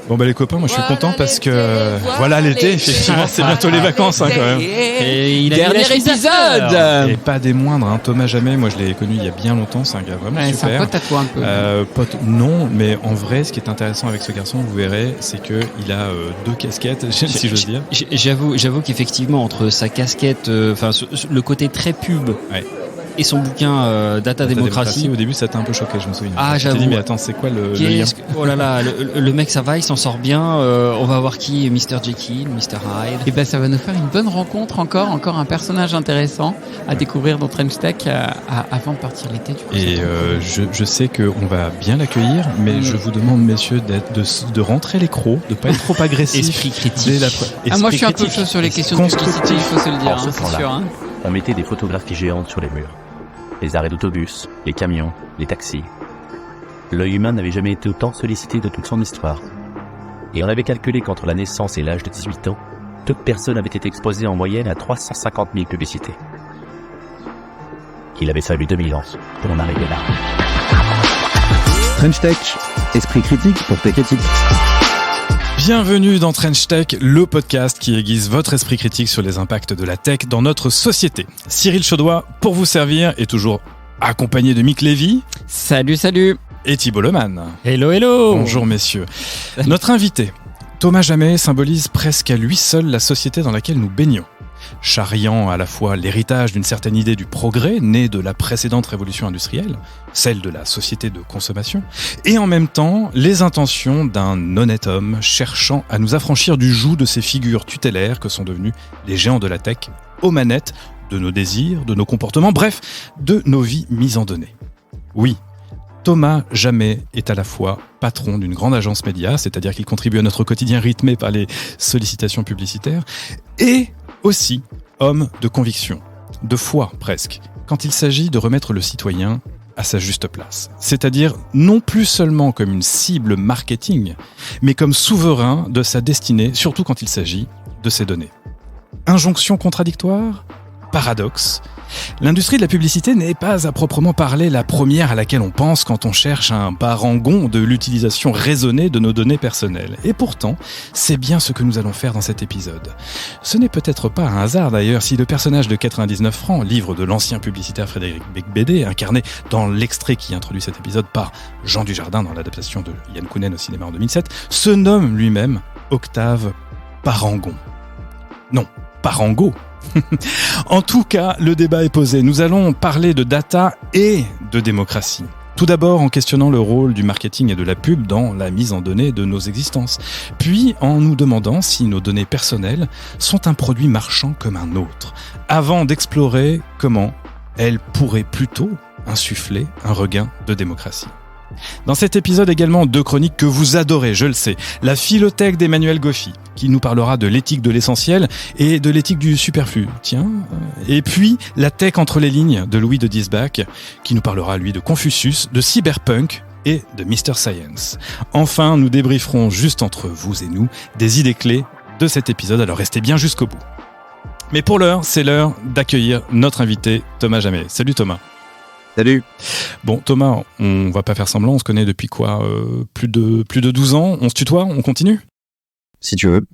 Bon bah les copains, moi je suis content parce que voilà l'été, effectivement, c'est bientôt les vacances quand même. Et il a Dernier épisode. Et pas des moindres, hein. Thomas Jamais, moi je l'ai connu il y a bien longtemps, c'est un gars vraiment C'est super. un pote à toi un peu. Pote, non, mais en vrai, ce qui est intéressant avec ce garçon, vous verrez, c'est que il a deux casquettes, si j'ose dire. J'avoue qu'effectivement, entre sa casquette, le côté très pub. Ouais. Et son bouquin Data Démocratie. Au début, ça t'a un peu choqué, je me souviens. Ah, j'avoue. Je t'ai dit, mais attends, c'est quoi le lien ? Oh là là, le mec, ça va, il s'en sort bien. On va voir qui, Mr. Jekyll, Mr. Hyde. Et ben ça va nous faire une bonne rencontre encore un personnage intéressant à découvrir dans Trench Tech avant de partir l'été. Et je sais qu'on va bien l'accueillir, mais je vous demande, messieurs, de rentrer les crocs, de pas être trop agressif. Esprit critique. Moi, je suis un peu chaud sur les questions de publicité, il faut se le dire, En ce c'est temps-là, sûr. On mettait des photographies géantes sur les murs. Les arrêts d'autobus, les camions, les taxis. L'œil humain n'avait jamais été autant sollicité de toute son histoire. Et on avait calculé qu'entre la naissance et l'âge de 18 ans, toute personne avait été exposée en moyenne à 350 000 publicités. Il avait fallu 2000 ans pour en arriver là. Trench Tech, esprit critique pour Tech Éthique. Bienvenue dans Trench Tech, le podcast qui aiguise votre esprit critique sur les impacts de la tech dans notre société. Cyril Chaudois, pour vous servir, est toujours accompagné de Mick Lévy. Salut. Et Thibault Lemann. Hello. Bonjour messieurs. Notre invité, Thomas Jamais, symbolise presque à lui seul la société dans laquelle nous baignons. Charriant à la fois l'héritage d'une certaine idée du progrès, née de la précédente révolution industrielle, celle de la société de consommation, et en même temps les intentions d'un honnête homme cherchant à nous affranchir du joug de ces figures tutélaires que sont devenus les géants de la tech, aux manettes de nos désirs, de nos comportements, bref, de nos vies mises en données. Oui, Thomas Jamais est à la fois patron d'une grande agence média, c'est-à-dire qu'il contribue à notre quotidien rythmé par les sollicitations publicitaires, et aussi homme de conviction, de foi presque, quand il s'agit de remettre le citoyen à sa juste place. C'est-à-dire non plus seulement comme une cible marketing, mais comme souverain de sa destinée, surtout quand il s'agit de ses données. Injonction contradictoire ? Paradoxe. L'industrie de la publicité n'est pas à proprement parler la première à laquelle on pense quand on cherche un parangon de l'utilisation raisonnée de nos données personnelles. Et pourtant, c'est bien ce que nous allons faire dans cet épisode. Ce n'est peut-être pas un hasard d'ailleurs si le personnage de 99 francs, livre de l'ancien publicitaire Frédéric Becbédé, incarné dans l'extrait qui introduit cet épisode par Jean Dujardin dans l'adaptation de Yann Kounen au cinéma en 2007, se nomme lui-même Octave Parangon. Non, Parango. En tout cas, le débat est posé. Nous allons parler de data et de démocratie. Tout d'abord en questionnant le rôle du marketing et de la pub dans la mise en données de nos existences. Puis en nous demandant si nos données personnelles sont un produit marchand comme un autre. Avant d'explorer comment elles pourraient plutôt insuffler un regain de démocratie. Dans cet épisode également, deux chroniques que vous adorez, je le sais. La philothèque d'Emmanuel Goffi, qui nous parlera de l'éthique de l'essentiel et de l'éthique du superflu. Tiens. Et puis, la tech entre les lignes de Louis de Diesbach, qui nous parlera, lui, de Confucius, de cyberpunk et de Mr. Science. Enfin, nous débrieferons juste entre vous et nous des idées clés de cet épisode, alors restez bien jusqu'au bout. Mais pour l'heure, c'est l'heure d'accueillir notre invité, Thomas Jamais. Salut Thomas. Salut. Bon Thomas, on va pas faire semblant, on se connaît depuis quoi plus de 12 ans, on se tutoie, on continue ? Si tu veux.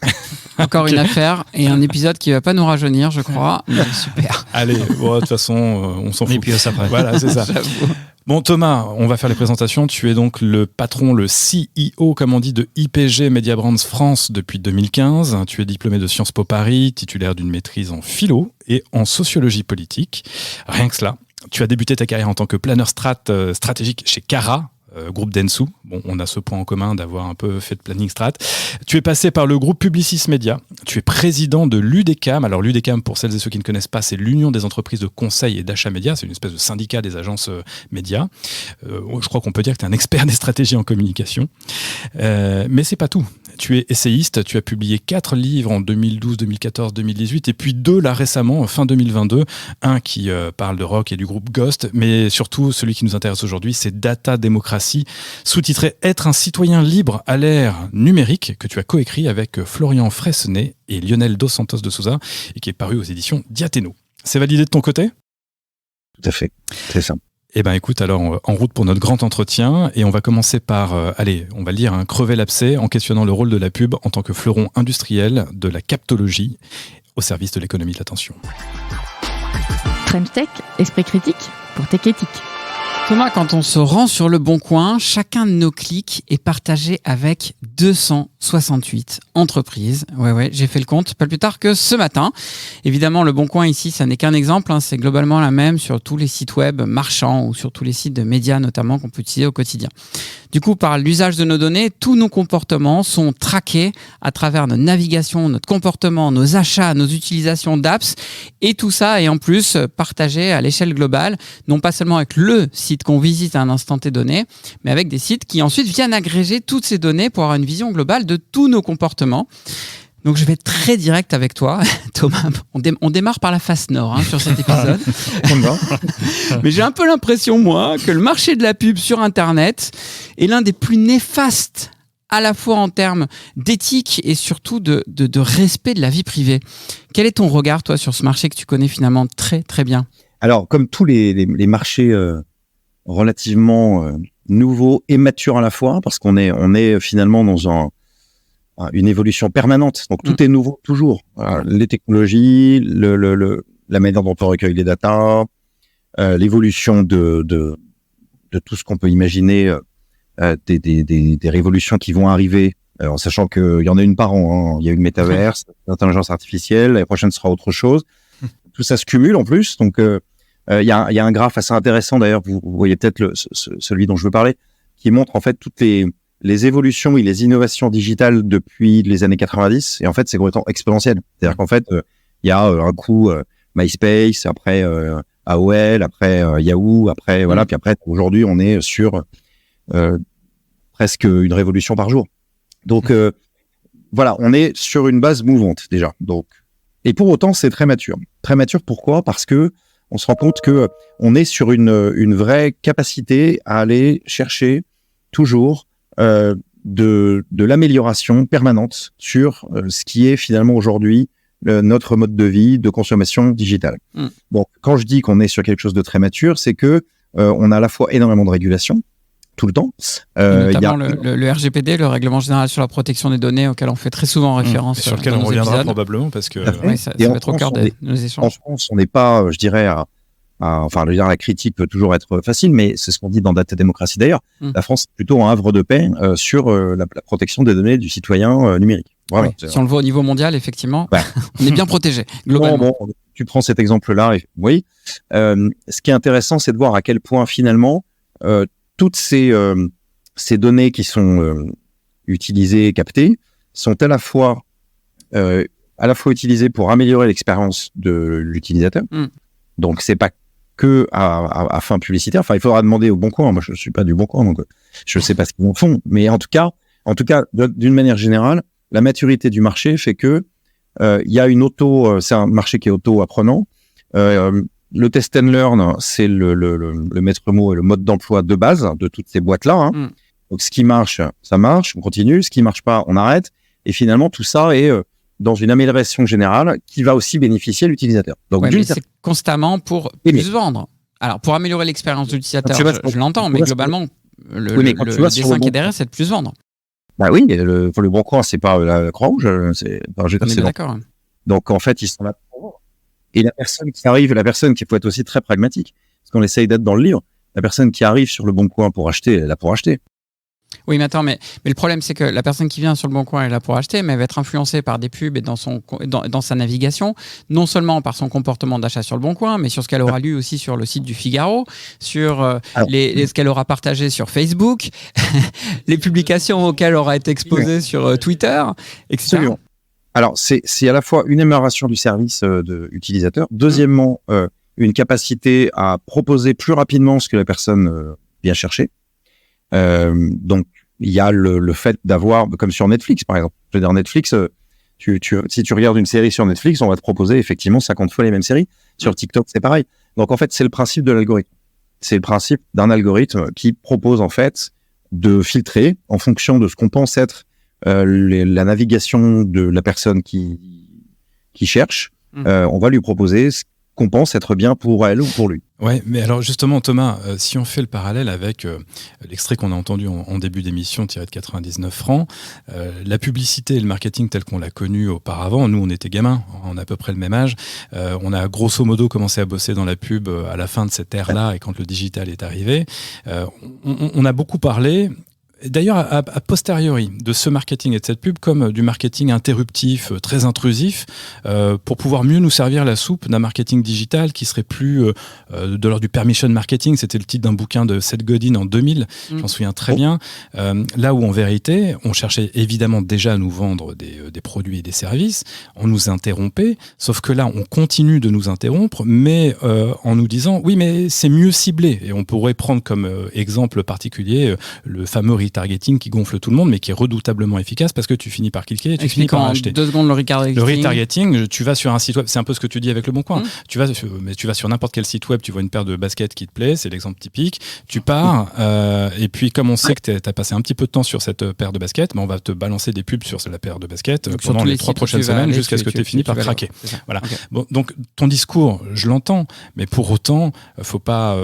Encore une affaire et un épisode qui va pas nous rajeunir, je crois. Mais super. Allez, bon, de toute façon, on s'en fout. Et puis ça après. Voilà, c'est ça. J'avoue. Bon Thomas, on va faire les présentations. Tu es donc le patron, le CEO, comme on dit, de IPG Media Brands France depuis 2015. Tu es diplômé de Sciences Po Paris, titulaire d'une maîtrise en philo et en sociologie politique. Rien que cela. Tu as débuté ta carrière en tant que planeur stratégique chez Cara, groupe Dentsu. Bon, on a ce point en commun d'avoir un peu fait de planning strat. Tu es passé par le groupe Publicis Media. Tu es président de l'UDECAM. Alors l'UDECAM, pour celles et ceux qui ne connaissent pas, c'est l'Union des entreprises de conseil et d'achat média. C'est une espèce de syndicat des agences médias. Je crois qu'on peut dire que tu es un expert des stratégies en communication. Mais c'est pas tout. Tu es essayiste. Tu as publié 4 livres en 2012, 2014, 2018 et puis 2 là récemment, fin 2022. Un qui parle de rock et du groupe Ghost, mais surtout celui qui nous intéresse aujourd'hui, c'est Data Démocratie, sous-titré Être un citoyen libre à l'ère numérique, que tu as coécrit avec Florian Freysenet et Lionel Dos Santos de Souza et qui est paru aux éditions Diathéno. C'est validé de ton côté ? Tout à fait. C'est ça. Eh ben écoute, alors en route pour notre grand entretien, et on va commencer par, on va le dire, crever l'abcès en questionnant le rôle de la pub en tant que fleuron industriel de la captologie au service de l'économie de l'attention. Fremstech, esprit critique pour Tech Éthique. Thomas, quand on se rend sur Le Bon Coin, chacun de nos clics est partagé avec 268 entreprises. Ouais, j'ai fait le compte, pas plus tard que ce matin. Évidemment, Le Bon Coin ici, ça n'est qu'un exemple, c'est globalement la même sur tous les sites web marchands ou sur tous les sites de médias notamment qu'on peut utiliser au quotidien. Du coup, par l'usage de nos données, tous nos comportements sont traqués à travers notre navigation, notre comportement, nos achats, nos utilisations d'apps, et tout ça est en plus partagé à l'échelle globale, non pas seulement avec le site qu'on visite à un instant T donné, mais avec des sites qui ensuite viennent agréger toutes ces données pour avoir une vision globale de tous nos comportements. Donc je vais être très direct avec toi, Thomas. On démarre par la face nord sur cet épisode. Mais j'ai un peu l'impression, moi, que le marché de la pub sur Internet est l'un des plus néfastes, à la fois en termes d'éthique et surtout de respect de la vie privée. Quel est ton regard, toi, sur ce marché que tu connais finalement très, très bien ? Alors, comme tous les marchés relativement nouveaux et matures à la fois, parce qu'on est finalement dans une évolution permanente. Donc, tout est nouveau, toujours. Les technologies, la manière dont on recueille les datas, l'évolution de tout ce qu'on peut imaginer, des révolutions qui vont arriver, en sachant qu'il y en a une par an. Il y a une métaverse, l'intelligence artificielle, la prochaine sera autre chose. Tout ça se cumule en plus. Donc, il y a un graphe assez intéressant, d'ailleurs, vous voyez peut-être celui dont je veux parler, qui montre en fait toutes les évolutions et les innovations digitales depuis les années 90, et en fait, c'est complètement exponentiel. C'est-à-dire qu'en fait, il y a un coup MySpace, après AOL, après Yahoo, après voilà, puis après aujourd'hui, on est sur presque une révolution par jour. Donc voilà, on est sur une base mouvante déjà. Donc, et pour autant, c'est très mature. Très mature, pourquoi ? Parce que on se rend compte que on est sur une vraie capacité à aller chercher toujours de l'amélioration permanente sur ce qui est finalement aujourd'hui notre mode de vie de consommation digitale. Bon, quand je dis qu'on est sur quelque chose de très mature, c'est que on a à la fois énormément de régulation tout le temps. Notamment le RGPD, le Règlement Général sur la protection des données, auquel on fait très souvent référence. Sur lequel on reviendra probablement, parce que ça va être au cœur de nos échanges. En France, on n'est pas, je dirais, enfin, la critique peut toujours être facile, mais c'est ce qu'on dit dans Data Démocratie d'ailleurs. La France est plutôt un havre de paix sur la protection des données du citoyen numérique. Voilà. Oui. Si on le voit au niveau mondial, effectivement, on est bien protégé, globalement. Bon, tu prends cet exemple-là, oui. Ce qui est intéressant, c'est de voir à quel point finalement toutes ces données qui sont utilisées, captées, sont à la fois utilisées pour améliorer l'expérience de l'utilisateur. Donc c'est pas que à fin publicitaire. Enfin, il faudra demander au Bon Coin. Moi, je suis pas du Bon Coin, donc je sais pas ce qu'ils en font. Mais en tout cas, d'une manière générale, la maturité du marché fait que il y a c'est un marché qui est auto-apprenant. Le test and learn, c'est le maître mot et le mode d'emploi de base de toutes ces boîtes-là. Donc, ce qui marche, ça marche, on continue. Ce qui marche pas, on arrête. Et finalement, tout ça est dans une amélioration générale qui va aussi bénéficier à l'utilisateur. Donc, c'est constamment pour plus vendre. Alors, pour améliorer l'expérience de l'utilisateur, je l'entends, mais globalement, le dessin qui est derrière, c'est de plus vendre. Bah oui, pour le Bon Coin, c'est pas la Croix-Rouge. D'accord. Donc, en fait, ils sont là pour vendre. Et la personne qui faut être aussi très pragmatique, parce qu'on essaye d'être dans le livre, la personne qui arrive sur le Bon Coin pour acheter, elle est là pour acheter. Oui, mais attends, mais le problème, c'est que la personne qui vient sur le Bon Coin est là pour acheter, mais elle va être influencée par des pubs et dans sa navigation, non seulement par son comportement d'achat sur le Bon Coin, mais sur ce qu'elle aura lu aussi sur le site du Figaro, sur ce qu'elle aura partagé sur Facebook, les publications auxquelles elle aura été exposée sur Twitter, etc. Absolument. Alors, c'est à la fois une amélioration du service de utilisateur. Deuxièmement, une capacité à proposer plus rapidement ce que la personne vient chercher. Donc, il y a le fait d'avoir, comme sur Netflix, par exemple. Je veux dire, Netflix, si tu regardes une série sur Netflix, on va te proposer effectivement 50 fois les mêmes séries. Sur TikTok, c'est pareil. Donc, en fait, c'est le principe de l'algorithme. C'est le principe d'un algorithme qui propose, en fait, de filtrer en fonction de ce qu'on pense être la navigation de la personne qui cherche. On va lui proposer qu'on pense être bien pour elle ou pour lui. Ouais, mais alors justement, Thomas, si on fait le parallèle avec l'extrait qu'on a entendu en début d'émission tiré de 99 francs, la publicité et le marketing tel qu'on l'a connu auparavant, nous on était gamins, on a à peu près le même âge, on a grosso modo commencé à bosser dans la pub à la fin de cette ère-là et quand le digital est arrivé, on a beaucoup parlé. D'ailleurs, a posteriori de ce marketing et de cette pub comme du marketing interruptif, très intrusif, pour pouvoir mieux nous servir la soupe d'un marketing digital qui serait plus de l'ordre du permission marketing. C'était le titre d'un bouquin de Seth Godin en 2000, j'en souviens très bien. Là où en vérité, on cherchait évidemment déjà à nous vendre des produits et des services, on nous interrompait, sauf que là, on continue de nous interrompre, mais en nous disant, oui, mais c'est mieux ciblé. Et on pourrait prendre comme exemple particulier le fameux retargeting qui gonfle tout le monde mais qui est redoutablement efficace parce que tu finis par cliquer et tu finis par acheter. 2 secondes le retargeting. Le retargeting, tu vas sur un site web, c'est un peu ce que tu dis avec Le Bon Coin. Tu vas sur n'importe quel site web, tu vois une paire de baskets qui te plaît, c'est l'exemple typique. Tu pars et puis comme on sait que tu as passé un petit peu de temps sur cette paire de baskets, on va te balancer des pubs sur la paire de baskets pendant les 3 prochaines semaines jusqu'à ce que tu aies fini par craquer. Voilà. Okay. Bon, donc ton discours, je l'entends, mais pour autant, faut pas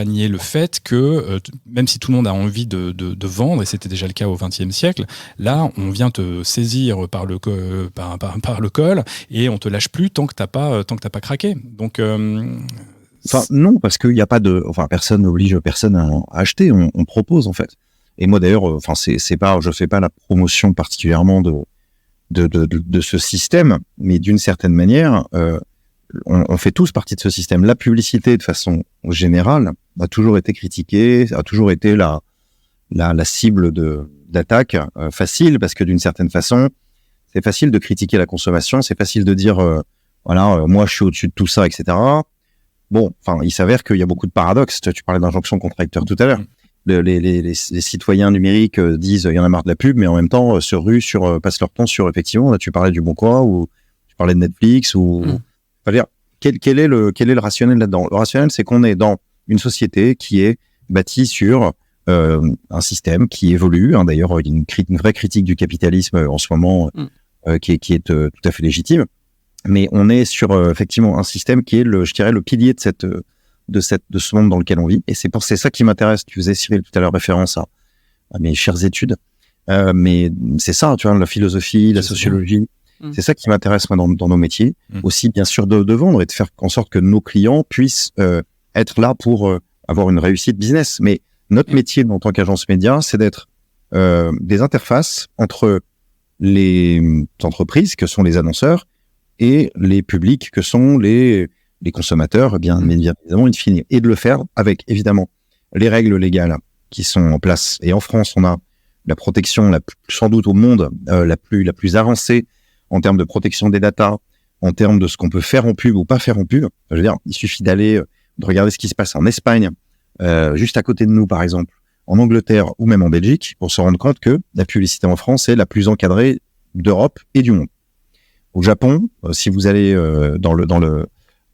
nier le fait que même si tout le monde a envie de vendre, et c'était déjà le cas au XXe siècle, là, on vient te saisir par le col et on te lâche plus tant que t'as pas craqué. Donc, enfin non, parce qu'il n'y a pas personne n'oblige personne à acheter. On propose en fait. Et moi d'ailleurs, je fais pas la promotion particulièrement de ce système, mais d'une certaine manière, on fait tous partie de ce système. La publicité, de façon générale, a toujours été critiquée, a toujours été la cible d'attaque facile, parce que d'une certaine façon, c'est facile de critiquer la consommation, c'est facile de dire moi je suis au-dessus de tout ça, etc. Bon, il s'avère qu'il y a beaucoup de paradoxes. Tu parlais d'injonction contre acteur tout à l'heure. Les citoyens numériques disent il y en a marre de la pub, mais en même temps se ruent passent leur temps sur, effectivement, là tu parlais du Bon Coin ou tu parlais de Netflix ou dire quel est le rationnel là-dedans. Le rationnel, c'est qu'on est dans une société qui est bâtie sur un système qui évolue. D'ailleurs, il y a une vraie critique du capitalisme en ce moment qui est tout à fait légitime. Mais on est sur effectivement un système qui est le pilier de ce monde dans lequel on vit. Et c'est ça qui m'intéresse. Tu faisais, Cyril, tout à l'heure référence à mes chères études. Mais c'est ça, tu vois, la philosophie, la sociologie. C'est ça qui m'intéresse moi dans nos métiers. Aussi, bien sûr, de vendre et de faire en sorte que nos clients puissent être là pour avoir une réussite business. Mais notre métier en tant qu'agence média, c'est d'être des interfaces entre les entreprises que sont les annonceurs et les publics que sont les consommateurs, bien évidemment, in fine. Et de le faire avec, évidemment, les règles légales qui sont en place. Et en France, on a la protection, sans doute au monde, la plus avancée en termes de protection des datas, en termes de ce qu'on peut faire en pub ou pas faire en pub. Je veux dire, il suffit de regarder ce qui se passe en Espagne, juste à côté de nous, par exemple, en Angleterre ou même en Belgique, pour se rendre compte que la publicité en France est la plus encadrée d'Europe et du monde. Au Japon, si vous allez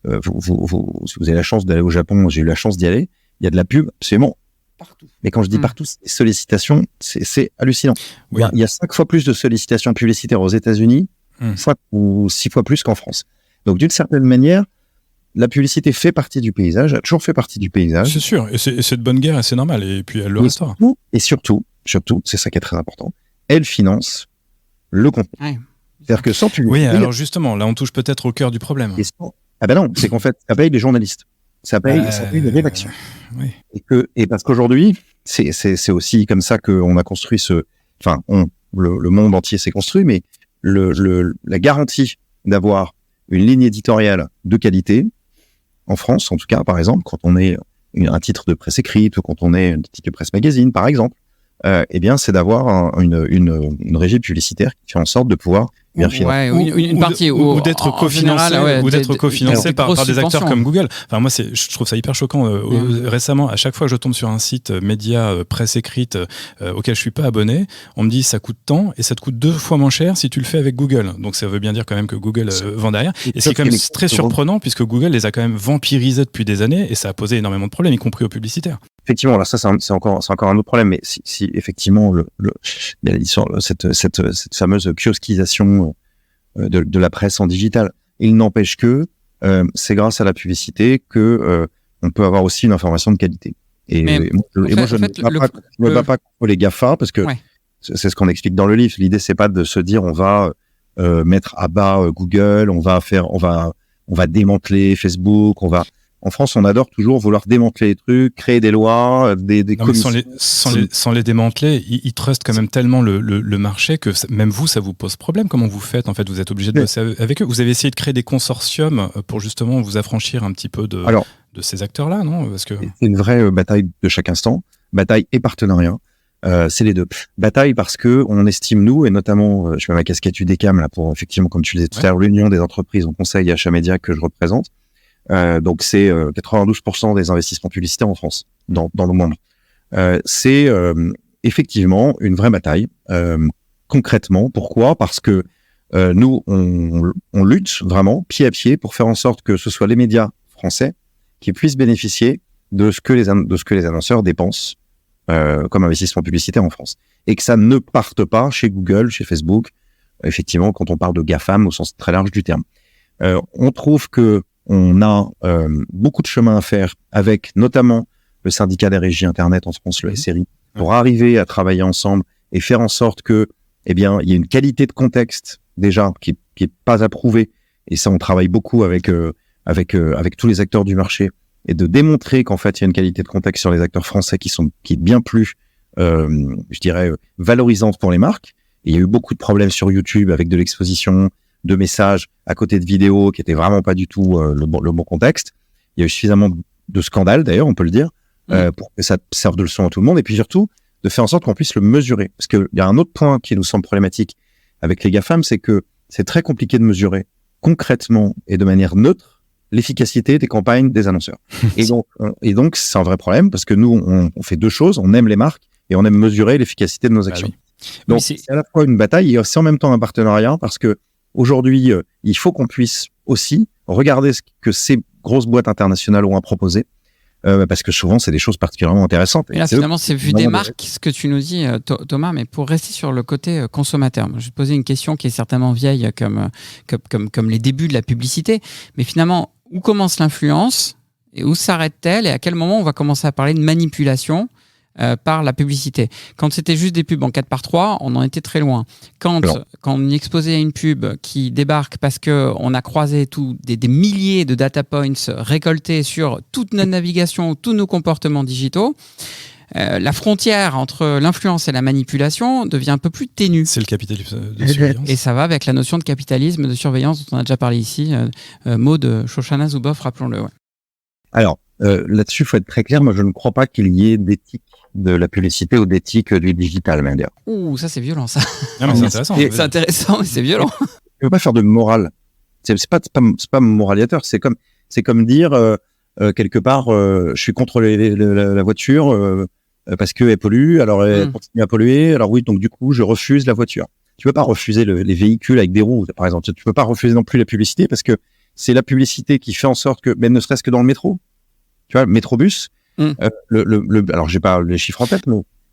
si vous avez la chance d'aller au Japon, j'ai eu la chance d'y aller, il y a de la pub absolument partout. Mais quand je dis partout, c'est des sollicitations, c'est hallucinant. Oui. Il y a 5 fois plus de sollicitations publicitaires aux États-Unis, ou 6 fois plus qu'en France. Donc d'une certaine manière, la publicité fait partie du paysage, a toujours fait partie du paysage. C'est sûr, et c'est de bonne guerre et c'est normal, et puis elle le restera. Et surtout, c'est ça qui est très important, elle finance le contenu. Ouais. C'est-à-dire que sans publicité... Oui, alors justement, là on touche peut-être au cœur du problème. Non, c'est qu'en fait, ça paye les journalistes. Ça paye les rédactions. Oui. Et parce qu'aujourd'hui, c'est aussi comme ça qu'on a construit le monde entier s'est construit, mais la garantie d'avoir une ligne éditoriale de qualité, en France, en tout cas, par exemple, quand on est un titre de presse écrite ou quand on est un titre de presse magazine, par exemple, c'est d'avoir une régie publicitaire qui fait en sorte de pouvoir bien financer. Une partie ou d'être cofinancé par des acteurs comme Google. Enfin, moi, je trouve ça hyper choquant. Récemment, à chaque fois que je tombe sur un site média presse écrite auquel je suis pas abonné, on me dit ça coûte tant et ça te coûte 2 fois moins cher si tu le fais avec Google. Donc ça veut bien dire quand même que Google vend derrière. Et c'est quand même très surprenant puisque Google les a quand même vampirisés depuis des années et ça a posé énormément de problèmes, y compris aux publicitaires. Effectivement, alors ça c'est encore un autre problème, mais si effectivement cette fameuse kiosquisation de la presse en digital, il n'empêche que c'est grâce à la publicité que on peut avoir aussi une information de qualité. Et moi, je ne me bats pas contre les GAFA parce que c'est ce qu'on explique dans le livre. L'idée, c'est pas de se dire on va mettre à bas Google, on va démanteler Facebook, en France, on adore toujours vouloir démanteler les trucs, créer des lois, des commissions. Sans les démanteler, ils trustent quand même tellement le marché que même vous, ça vous pose problème. Comment vous faites ? En fait, vous êtes obligé de bosser avec eux. Vous avez essayé de créer des consortiums pour justement vous affranchir un petit peu de ces acteurs-là, non ? Parce que c'est une vraie bataille de chaque instant, bataille et partenariat. C'est les deux. Bataille parce que on estime, nous, et notamment, je mets ma casquette UDECAM là pour effectivement, comme tu le disais tout à l'heure, l'Union des entreprises en conseil et achat média que je représente. Donc c'est 92% des investissements publicitaires en France dans le monde. C'est effectivement une vraie bataille. Concrètement, pourquoi ? Parce que nous on lutte vraiment pied à pied pour faire en sorte que ce soit les médias français qui puissent bénéficier de ce que les annonceurs dépensent comme investissement publicitaire en France, et que ça ne parte pas chez Google, chez Facebook. Effectivement, quand on parle de GAFAM au sens très large du terme, on trouve que on a beaucoup de chemin à faire avec notamment le syndicat des régies Internet en France, le SRI, pour arriver à travailler ensemble et faire en sorte que, il y a une qualité de contexte déjà qui est pas approuvée. Et ça, on travaille beaucoup avec tous les acteurs du marché, et de démontrer qu'en fait, il y a une qualité de contexte sur les acteurs français qui est bien plus, je dirais, valorisante pour les marques. Et il y a eu beaucoup de problèmes sur YouTube avec de l'exposition de messages à côté de vidéos qui étaient vraiment pas du tout le bon contexte. Il y a eu suffisamment de scandales, d'ailleurs, on peut le dire, pour que ça serve de leçon à tout le monde. Et puis surtout, de faire en sorte qu'on puisse le mesurer. Parce qu'il y a un autre point qui nous semble problématique avec les GAFAM, c'est que c'est très compliqué de mesurer concrètement et de manière neutre l'efficacité des campagnes des annonceurs. Et donc, c'est un vrai problème parce que nous, on fait deux choses. On aime les marques et on aime mesurer l'efficacité de nos actions. Donc, c'est à la fois une bataille et c'est en même temps un partenariat parce que aujourd'hui, il faut qu'on puisse aussi regarder ce que ces grosses boîtes internationales ont à proposer, parce que souvent, c'est des choses particulièrement intéressantes. Et là, finalement, c'est vu des marques, ce que tu nous dis, Thomas, mais pour rester sur le côté consommateur. Je vais te poser une question qui est certainement vieille comme les débuts de la publicité, mais finalement, où commence l'influence et où s'arrête-t-elle et à quel moment on va commencer à parler de manipulation par la publicité. Quand c'était juste des pubs en 4x3, on en était très loin. Quand on exposait à une pub qui débarque parce qu'on a croisé des milliers de data points récoltés sur toute notre navigation, tous nos comportements digitaux, la frontière entre l'influence et la manipulation devient un peu plus ténue. C'est le capitalisme de surveillance. Et ça va avec la notion de capitalisme de surveillance dont on a déjà parlé ici, mot de Shoshana Zuboff, rappelons-le. Ouais. Alors, là-dessus, il faut être très clair, moi je ne crois pas qu'il y ait d'éthique de la publicité ou d'éthique du digital, même dire. Ouh, ça c'est violent, ça. Non, mais c'est intéressant. C'est intéressant, mais c'est violent. Je ne veux pas faire de morale. C'est pas moralisateur. C'est comme dire quelque part, je suis contre la voiture parce qu'elle pollue, alors elle continue à polluer. Alors oui, donc du coup, je refuse la voiture. Tu peux pas refuser les véhicules avec des roues, par exemple. Tu peux pas refuser non plus la publicité parce que c'est la publicité qui fait en sorte que, même ne serait-ce que dans le métro, tu vois, le métrobus. Alors j'ai pas les chiffres en tête,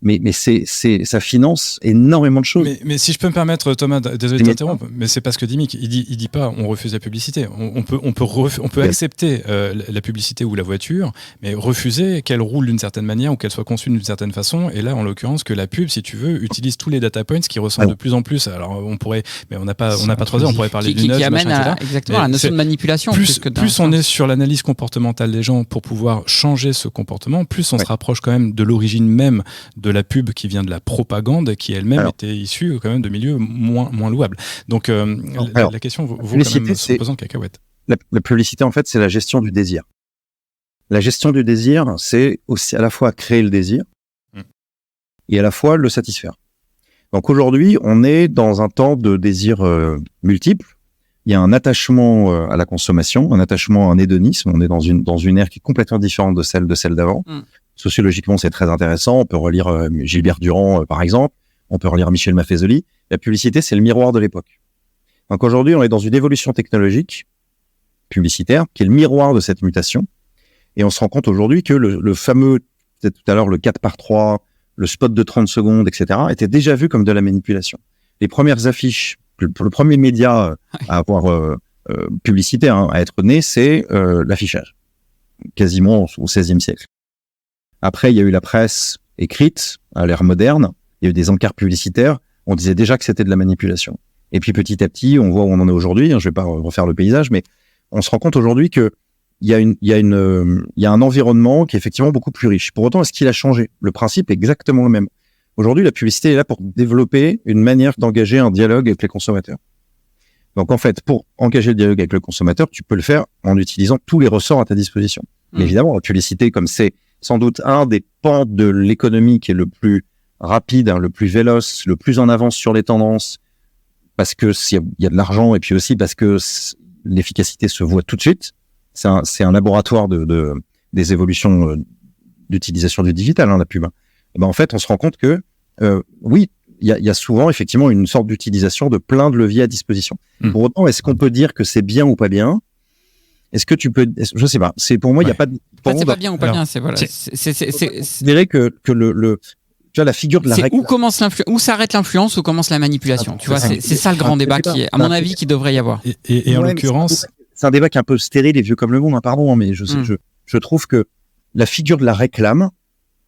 mais ça finance énormément de choses. Mais si je peux me permettre, Thomas, désolé de t'interrompre, mais c'est pas ce que dit Mick. Il dit pas on refuse la publicité. On peut accepter la publicité ou la voiture, mais refuser qu'elle roule d'une certaine manière ou qu'elle soit conçue d'une certaine façon. Et là, en l'occurrence, que la pub, si tu veux, utilise tous les data points qui ressemblent de plus en plus. Alors on pourrait, mais on n'a pas 3 heures, on pourrait parler d'une qui amène exactement à la notion de manipulation. Plus on est sur l'analyse comportementale des gens pour pouvoir changer ce comportement, plus on se rapproche quand même de l'origine même de la pub qui vient de la propagande, qui elle-même était issue quand même de milieux moins louables. Donc la question vaut quand même se reposer en cacahuète. La publicité, en fait, c'est la gestion du désir. La gestion du désir, c'est aussi à la fois créer le désir et à la fois le satisfaire. Donc aujourd'hui, on est dans un temps de désirs multiples. Il y a un attachement à la consommation, un attachement à un hédonisme. On est dans une ère qui est complètement différente de celle d'avant. Sociologiquement, c'est très intéressant. On peut relire Gilbert Durand, par exemple. On peut relire Michel Maffezoli. La publicité, c'est le miroir de l'époque. Donc aujourd'hui, on est dans une évolution technologique publicitaire qui est le miroir de cette mutation. Et on se rend compte aujourd'hui que le fameux, peut-être tout à l'heure, le 4x3, le spot de 30 secondes, etc., était déjà vu comme de la manipulation. Les premières affiches, le premier média à avoir publicitaire à être né, c'est l'affichage, quasiment au XVIe siècle. Après, il y a eu la presse écrite à l'ère moderne, il y a eu des encarts publicitaires, on disait déjà que c'était de la manipulation. Et puis petit à petit, on voit où on en est aujourd'hui, je vais pas refaire le paysage, mais on se rend compte aujourd'hui que il y a un environnement qui est effectivement beaucoup plus riche. Pour autant, est-ce qu'il a changé? Le principe est exactement le même. Aujourd'hui, la publicité est là pour développer une manière d'engager un dialogue avec les consommateurs. Donc en fait, pour engager le dialogue avec le consommateur, tu peux le faire en utilisant tous les ressorts à ta disposition. Mais évidemment, la publicité, comme c'est sans doute un des pans de l'économie qui est le plus rapide, le plus véloce, le plus en avance sur les tendances, parce que il y a de l'argent et puis aussi parce que l'efficacité se voit tout de suite. C'est un laboratoire des évolutions d'utilisation du digital, la pub. Et ben en fait, on se rend compte que oui, il y a souvent effectivement une sorte d'utilisation de plein de leviers à disposition. Pour autant, est-ce qu'on peut dire que c'est bien ou pas bien? Est-ce que tu peux? Je sais pas. C'est pour moi, il y a pas de. C'est pas bien ou pas bien. C'est voilà. Je dirais que tu vois, la figure de la règle. Où s'arrête l'influence, où commence la manipulation. Tu vois, c'est ça le grand débat qui est, à mon avis, qui devrait y avoir. Et en l'occurrence, c'est un débat qui est un peu stérile et vieux comme le monde. Pardon, mais je trouve que la figure de la réclame,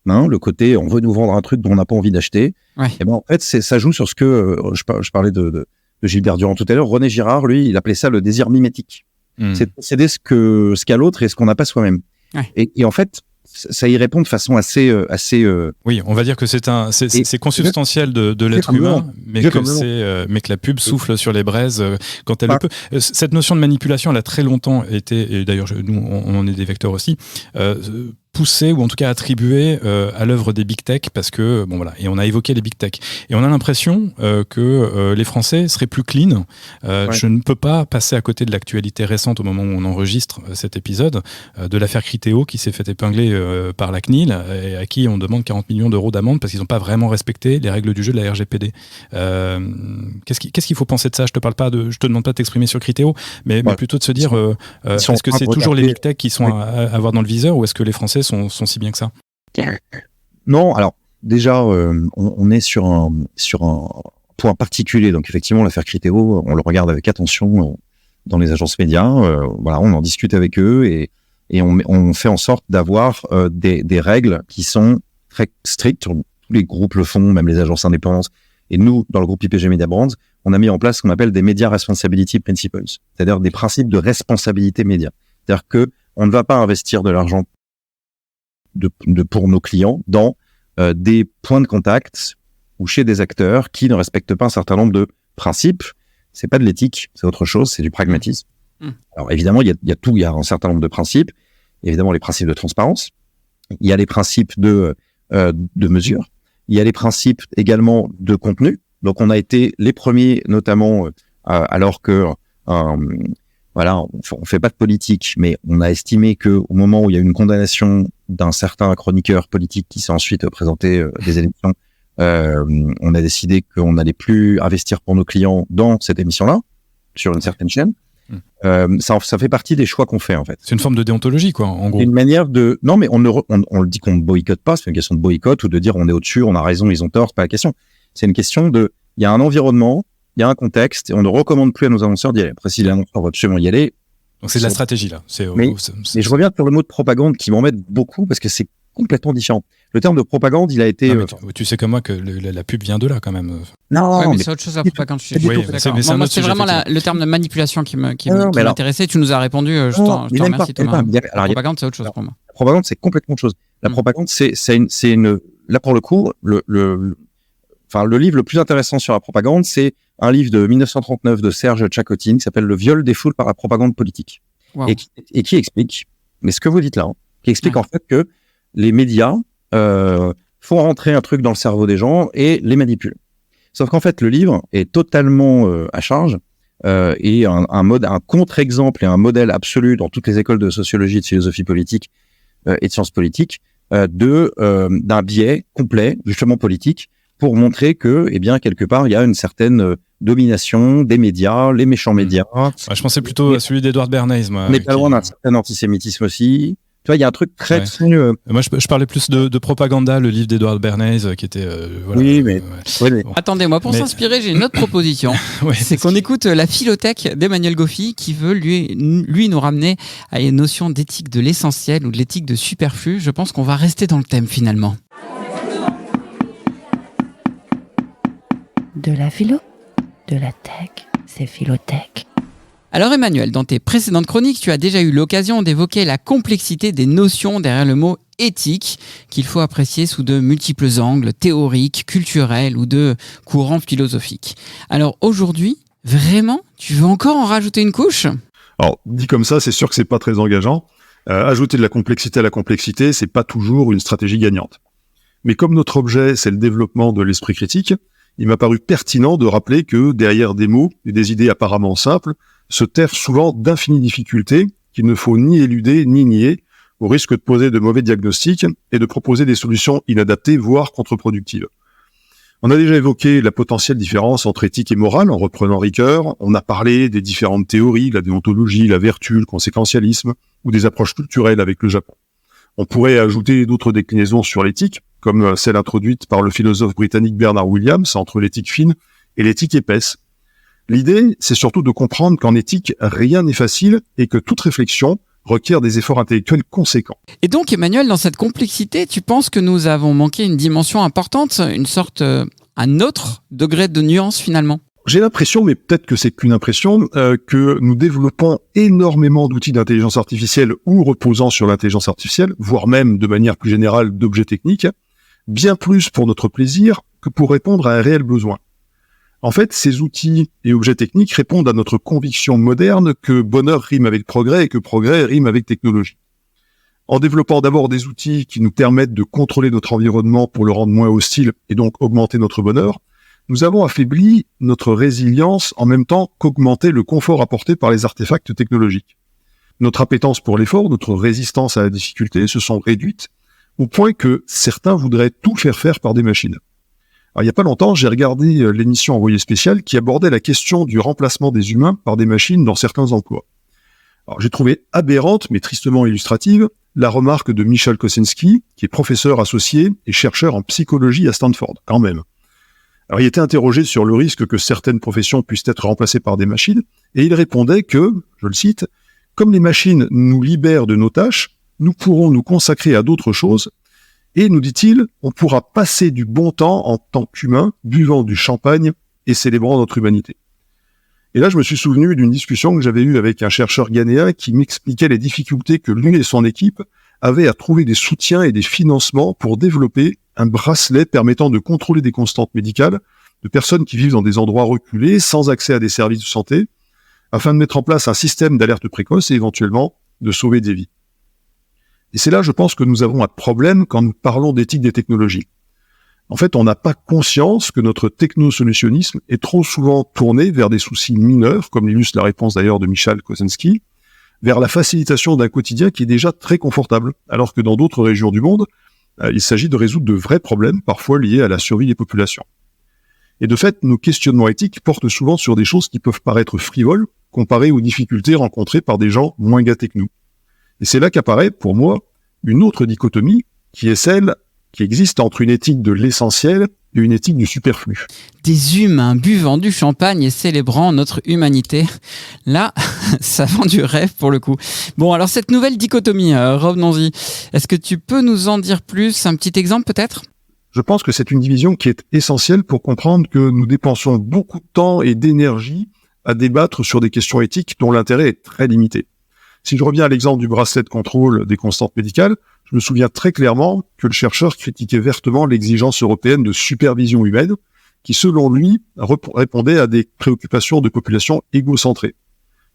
le côté on veut nous vendre un truc dont on n'a pas envie d'acheter, et ben en fait ça joue sur ce que je parlais de Gilbert Durand tout à l'heure. René Girard, lui, il appelait ça le désir mimétique. C'est posséder ce qu'a l'autre et ce qu'on n'a pas soi-même. Et en fait, ça y répond de façon assez. Oui, on va dire que c'est consubstantiel de l'être humain, mais que la pub souffle sur les braises quand elle le peut. Cette notion de manipulation, elle a très longtemps été, et d'ailleurs nous on en est des vecteurs aussi, poussée ou en tout cas attribuée à l'œuvre des big tech, parce que et on a évoqué les big tech et on a l'impression que les Français seraient plus clean. Je ne peux pas passer à côté de l'actualité récente au moment où on enregistre cet épisode de l'affaire Criteo qui s'est fait épingler par la CNIL et à qui on demande 40 millions d'euros d'amende parce qu'ils n'ont pas vraiment respecté les règles du jeu de la RGPD. Qu'est-ce qu'il faut penser de ça? Je te demande pas de t'exprimer sur Criteo, mais plutôt de se dire est-ce que c'est toujours les big tech qui sont à avoir dans le viseur, ou est-ce que les Français sont si bien que ça? Non, alors déjà on est sur un point particulier. Donc effectivement, l'affaire Criteo, on le regarde avec attention dans les agences médias. On en discute avec eux et on fait en sorte d'avoir des règles qui sont très strictes. Tous les groupes le font, même les agences indépendantes. Et nous, dans le groupe IPG Media Brands, on a mis en place ce qu'on appelle des Media Responsibility Principles, c'est-à-dire des principes de responsabilité média. C'est-à-dire que on ne va pas investir de l'argent pour nos clients dans des points de contact ou chez des acteurs qui ne respectent pas un certain nombre de principes. C'est pas de l'éthique, c'est autre chose, c'est du pragmatisme. Alors évidemment, il y a un certain nombre de principes. Évidemment, les principes de transparence. Il y a les principes de mesure. Il y a les principes également de contenu. Donc, on a été les premiers, notamment alors que on fait pas de politique, mais on a estimé que au moment où il y a eu une condamnation d'un certain chroniqueur politique qui s'est ensuite présenté des élections, on a décidé qu'on n'allait plus investir pour nos clients dans cette émission-là, sur une certaine chaîne. Ça fait partie des choix qu'on fait, en fait. C'est une forme de déontologie, quoi, en gros. Une manière de... Non, mais on le dit qu'on ne boycotte pas, c'est une question de boycott ou de dire on est au-dessus, on a raison, ils ont tort, c'est pas la question. C'est une question de... Il y a un environnement, il y a un contexte, et on ne recommande plus à nos annonceurs d'y aller. Après, si l'annonceur va absolument y aller... Donc c'est de la stratégie, là. Mais je reviens sur le mot de propagande qui m'embête beaucoup, parce que c'est complètement différent. Le terme de propagande, il a été... tu sais comme moi que la pub vient de là, quand même. Non, mais c'est autre chose, la propagande. Moi, c'est vraiment le terme de manipulation qui m'intéressait. Tu nous as répondu, je t'en remercie, Thomas. La propagande, c'est autre chose pour moi. La propagande, c'est complètement autre chose. La propagande, c'est une... Là, pour le coup, le livre le plus intéressant sur la propagande, c'est un livre de 1939 de Serge Tchakotine qui s'appelle « Le viol des foules par la propagande politique ». Et qui explique, mais ce que vous dites là, qui explique en fait que les médias font rentrer un truc dans le cerveau des gens et les manipulent. Sauf qu'en fait, le livre est totalement à charge et un contre-exemple et un modèle absolu dans toutes les écoles de sociologie, de philosophie politique et de sciences politiques d'un biais complet, justement politique, pour montrer que, eh bien, quelque part, il y a une certaine domination des médias, les méchants médias. Je pensais plutôt à celui d'Edouard Bernays, moi. Mais pas loin d'un certain antisémitisme aussi. vois, il y a un truc très, Ouais. très. Moi, je parlais plus de Propaganda, le livre d'Edward Bernays, qui était. Voilà, Oui, mais- Ouais, mais- Bon. Attendez, moi, pour Mais- s'inspirer, j'ai une autre proposition. Ouais, C'est qu'on écoute la philothèque d'Emmanuel Goffi qui veut lui nous ramener à une notion d'éthique de l'essentiel ou de l'éthique de superflu. Je pense qu'on va rester dans le thème finalement. De la philo, de la tech, c'est Philotech. Alors Emmanuel, dans tes précédentes chroniques, tu as déjà eu l'occasion d'évoquer la complexité des notions derrière le mot éthique, qu'il faut apprécier sous de multiples angles théoriques, culturels ou de courants philosophiques. Alors aujourd'hui, vraiment, tu veux encore en rajouter une couche ? Alors, dit comme ça, c'est sûr que c'est pas très engageant. Ajouter de la complexité à la complexité, c'est pas toujours une stratégie gagnante. Mais comme notre objet, c'est le développement de l'esprit critique, il m'a paru pertinent de rappeler que derrière des mots et des idées apparemment simples, se terrent souvent d'infinies difficultés qu'il ne faut ni éluder ni nier, au risque de poser de mauvais diagnostics et de proposer des solutions inadaptées, voire contre-productives. On a déjà évoqué la potentielle différence entre éthique et morale en reprenant Ricoeur, on a parlé des différentes théories, la déontologie, la vertu, le conséquentialisme, ou des approches culturelles avec le Japon. On pourrait ajouter d'autres déclinaisons sur l'éthique, comme celle introduite par le philosophe britannique Bernard Williams entre l'éthique fine et l'éthique épaisse. L'idée, c'est surtout de comprendre qu'en éthique, rien n'est facile et que toute réflexion requiert des efforts intellectuels conséquents. Et donc Emmanuel, dans cette complexité, tu penses que nous avons manqué une dimension importante, une sorte, un autre degré de nuance finalement ? J'ai l'impression, mais peut-être que c'est qu'une impression, que nous développons énormément d'outils d'intelligence artificielle ou reposant sur l'intelligence artificielle, voire même de manière plus générale d'objets techniques, bien plus pour notre plaisir que pour répondre à un réel besoin. En fait, ces outils et objets techniques répondent à notre conviction moderne que bonheur rime avec progrès et que progrès rime avec technologie. En développant d'abord des outils qui nous permettent de contrôler notre environnement pour le rendre moins hostile et donc augmenter notre bonheur, nous avons affaibli notre résilience en même temps qu'augmenter le confort apporté par les artefacts technologiques. Notre appétence pour l'effort, notre résistance à la difficulté se sont réduites au point que certains voudraient tout faire par des machines. Alors, il n'y a pas longtemps, j'ai regardé l'émission Envoyé spécial qui abordait la question du remplacement des humains par des machines dans certains emplois. Alors, j'ai trouvé aberrante, mais tristement illustrative, la remarque de Michal Kosinski, qui est professeur associé et chercheur en psychologie à Stanford, quand même. Alors, il était interrogé sur le risque que certaines professions puissent être remplacées par des machines, et il répondait que, je le cite, « Comme les machines nous libèrent de nos tâches, nous pourrons nous consacrer à d'autres choses, et, nous dit-il, on pourra passer du bon temps en tant qu'humain, buvant du champagne et célébrant notre humanité. » Et là, je me suis souvenu d'une discussion que j'avais eue avec un chercheur ghanéen qui m'expliquait les difficultés que lui et son équipe avaient à trouver des soutiens et des financements pour développer un bracelet permettant de contrôler des constantes médicales de personnes qui vivent dans des endroits reculés, sans accès à des services de santé, afin de mettre en place un système d'alerte précoce et éventuellement de sauver des vies. Et c'est là, je pense, que nous avons un problème quand nous parlons d'éthique des technologies. En fait, on n'a pas conscience que notre technosolutionnisme est trop souvent tourné vers des soucis mineurs, comme l'illustre la réponse d'ailleurs de Michal Kosinski, vers la facilitation d'un quotidien qui est déjà très confortable, alors que dans d'autres régions du monde, il s'agit de résoudre de vrais problèmes, parfois liés à la survie des populations. Et de fait, nos questionnements éthiques portent souvent sur des choses qui peuvent paraître frivoles, comparées aux difficultés rencontrées par des gens moins gâtés que nous. Et c'est là qu'apparaît, pour moi, une autre dichotomie, qui est celle qui existe entre une éthique de l'essentiel et une éthique du superflu. Des humains buvant du champagne et célébrant notre humanité. Là, ça vend du rêve pour le coup. Bon, alors cette nouvelle dichotomie, revenons-y. Est-ce que tu peux nous en dire plus? Un petit exemple peut-être? Je pense que c'est une division qui est essentielle pour comprendre que nous dépensons beaucoup de temps et d'énergie à débattre sur des questions éthiques dont l'intérêt est très limité. Si je reviens à l'exemple du bracelet de contrôle des constantes médicales, je me souviens très clairement que le chercheur critiquait vertement l'exigence européenne de supervision humaine, qui selon lui répondait à des préoccupations de population égocentrées.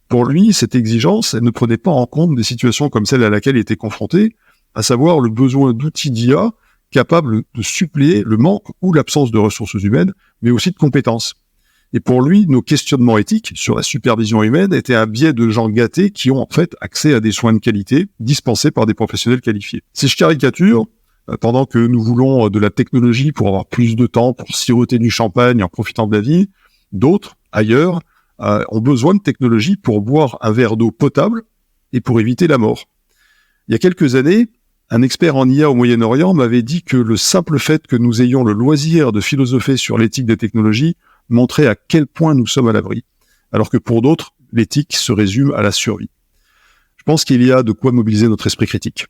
Pour lui, cette exigence, elle ne prenait pas en compte des situations comme celle à laquelle il était confronté, à savoir le besoin d'outils d'IA capables de suppléer le manque ou l'absence de ressources humaines, mais aussi de compétences. Et pour lui, nos questionnements éthiques sur la supervision humaine étaient un biais de gens gâtés qui ont en fait accès à des soins de qualité dispensés par des professionnels qualifiés. Si je caricature, pendant que nous voulons de la technologie pour avoir plus de temps, pour siroter du champagne en profitant de la vie, d'autres, ailleurs, ont besoin de technologie pour boire un verre d'eau potable et pour éviter la mort. Il y a quelques années, un expert en IA au Moyen-Orient m'avait dit que le simple fait que nous ayons le loisir de philosopher sur l'éthique des technologies montrait à quel point nous sommes à l'abri, alors que pour d'autres, l'éthique se résume à la survie. Je pense qu'il y a de quoi mobiliser notre esprit critique.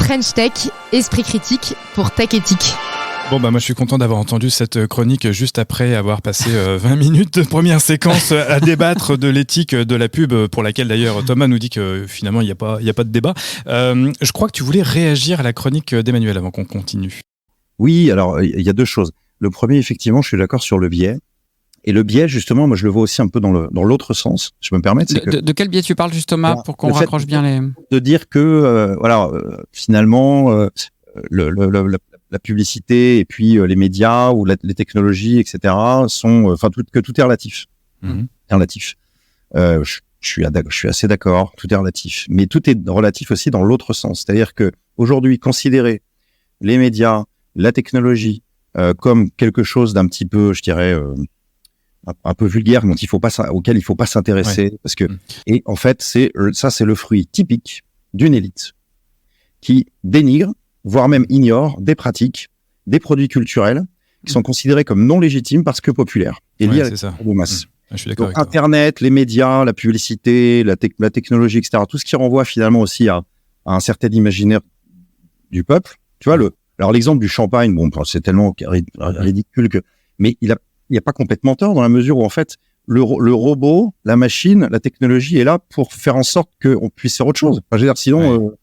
French Tech, esprit critique pour Tech Éthique. Bon, bah, moi, je suis content d'avoir entendu cette chronique juste après avoir passé 20 minutes de première séquence à débattre de l'éthique de la pub, pour laquelle d'ailleurs Thomas nous dit que finalement, il n'y a pas de débat. Je crois que tu voulais réagir à la chronique d'Emmanuel avant qu'on continue. Oui, alors, il y a deux choses. Le premier, effectivement, je suis d'accord sur le biais. Et le biais, justement, moi, je le vois aussi un peu dans l'autre sens. Je me permets, de quel biais tu parles, justement, pour qu'on raccroche bien les... De dire que, finalement, la publicité et puis les médias ou les technologies, etc., sont, que tout est relatif. Relatif. Je suis assez d'accord, tout est relatif. Mais tout est relatif aussi dans l'autre sens. C'est-à-dire que aujourd'hui, considérer les médias, la technologie, comme quelque chose d'un petit peu, je dirais, un peu vulgaire, auquel il faut pas s'intéresser, parce que, et en fait, c'est le fruit typique d'une élite qui dénigre, voire même ignore des pratiques, des produits culturels qui sont considérés comme non légitimes parce que populaires et liés à la masse. Je suis d'accord. Donc, Internet, les médias, la publicité, la technologie, etc., tout ce qui renvoie finalement aussi à un certain imaginaire du peuple. Tu vois, alors l'exemple du champagne, bon, c'est tellement ridicule mais il y a pas complètement tort dans la mesure où en fait le robot, la machine, la technologie est là pour faire en sorte qu'on puisse faire autre chose. Enfin, je veux dire, sinon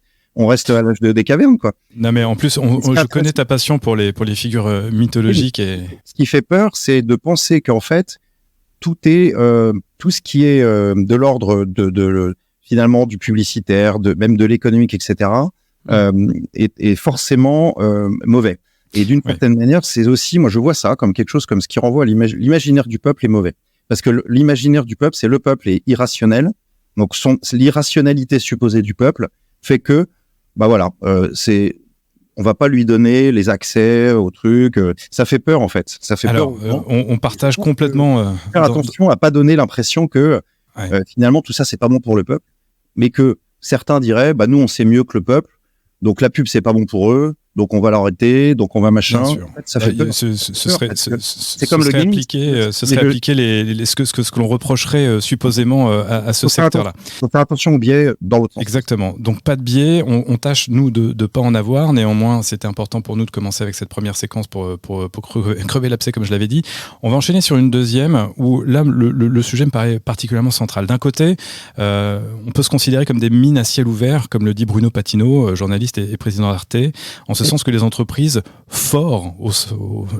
on reste à l'âge des cavernes, quoi. Non, mais en plus, je connais ta passion pour les figures mythologiques. Et... Ce qui fait peur, c'est de penser qu'en fait tout ce qui est de l'ordre de finalement du publicitaire, même de l'économique, etc. Est forcément mauvais. Et d'une certaine manière, c'est aussi, moi je vois ça comme quelque chose comme ce qui renvoie à l'imaginaire du peuple est mauvais. Parce que l'imaginaire du peuple, c'est le peuple est irrationnel. Donc l'irrationalité supposée du peuple fait que, on va pas lui donner les accès aux trucs. Ça fait peur en fait. Ça fait peur. On partage complètement. Faire attention à pas donner l'impression que finalement tout ça c'est pas bon pour le peuple, mais que certains diraient, nous on sait mieux que le peuple. Donc la pub c'est pas bon pour eux, donc on va l'arrêter, donc on va machin. En fait, ça fait peur. C'est comme le gaming. Ce serait appliquer ce que l'on reprocherait supposément à ce secteur-là. Il faut faire attention aux biais dans l'autre sens. Exactement. Donc pas de biais, on tâche nous de pas en avoir. Néanmoins, c'était important pour nous de commencer avec cette première séquence pour crever l'abcès comme je l'avais dit. On va enchaîner sur une deuxième où là le sujet me paraît particulièrement central. D'un côté, on peut se considérer comme des mines à ciel ouvert, comme le dit Bruno Patino, journaliste et président d'Arte, en ce sens que les entreprises forent,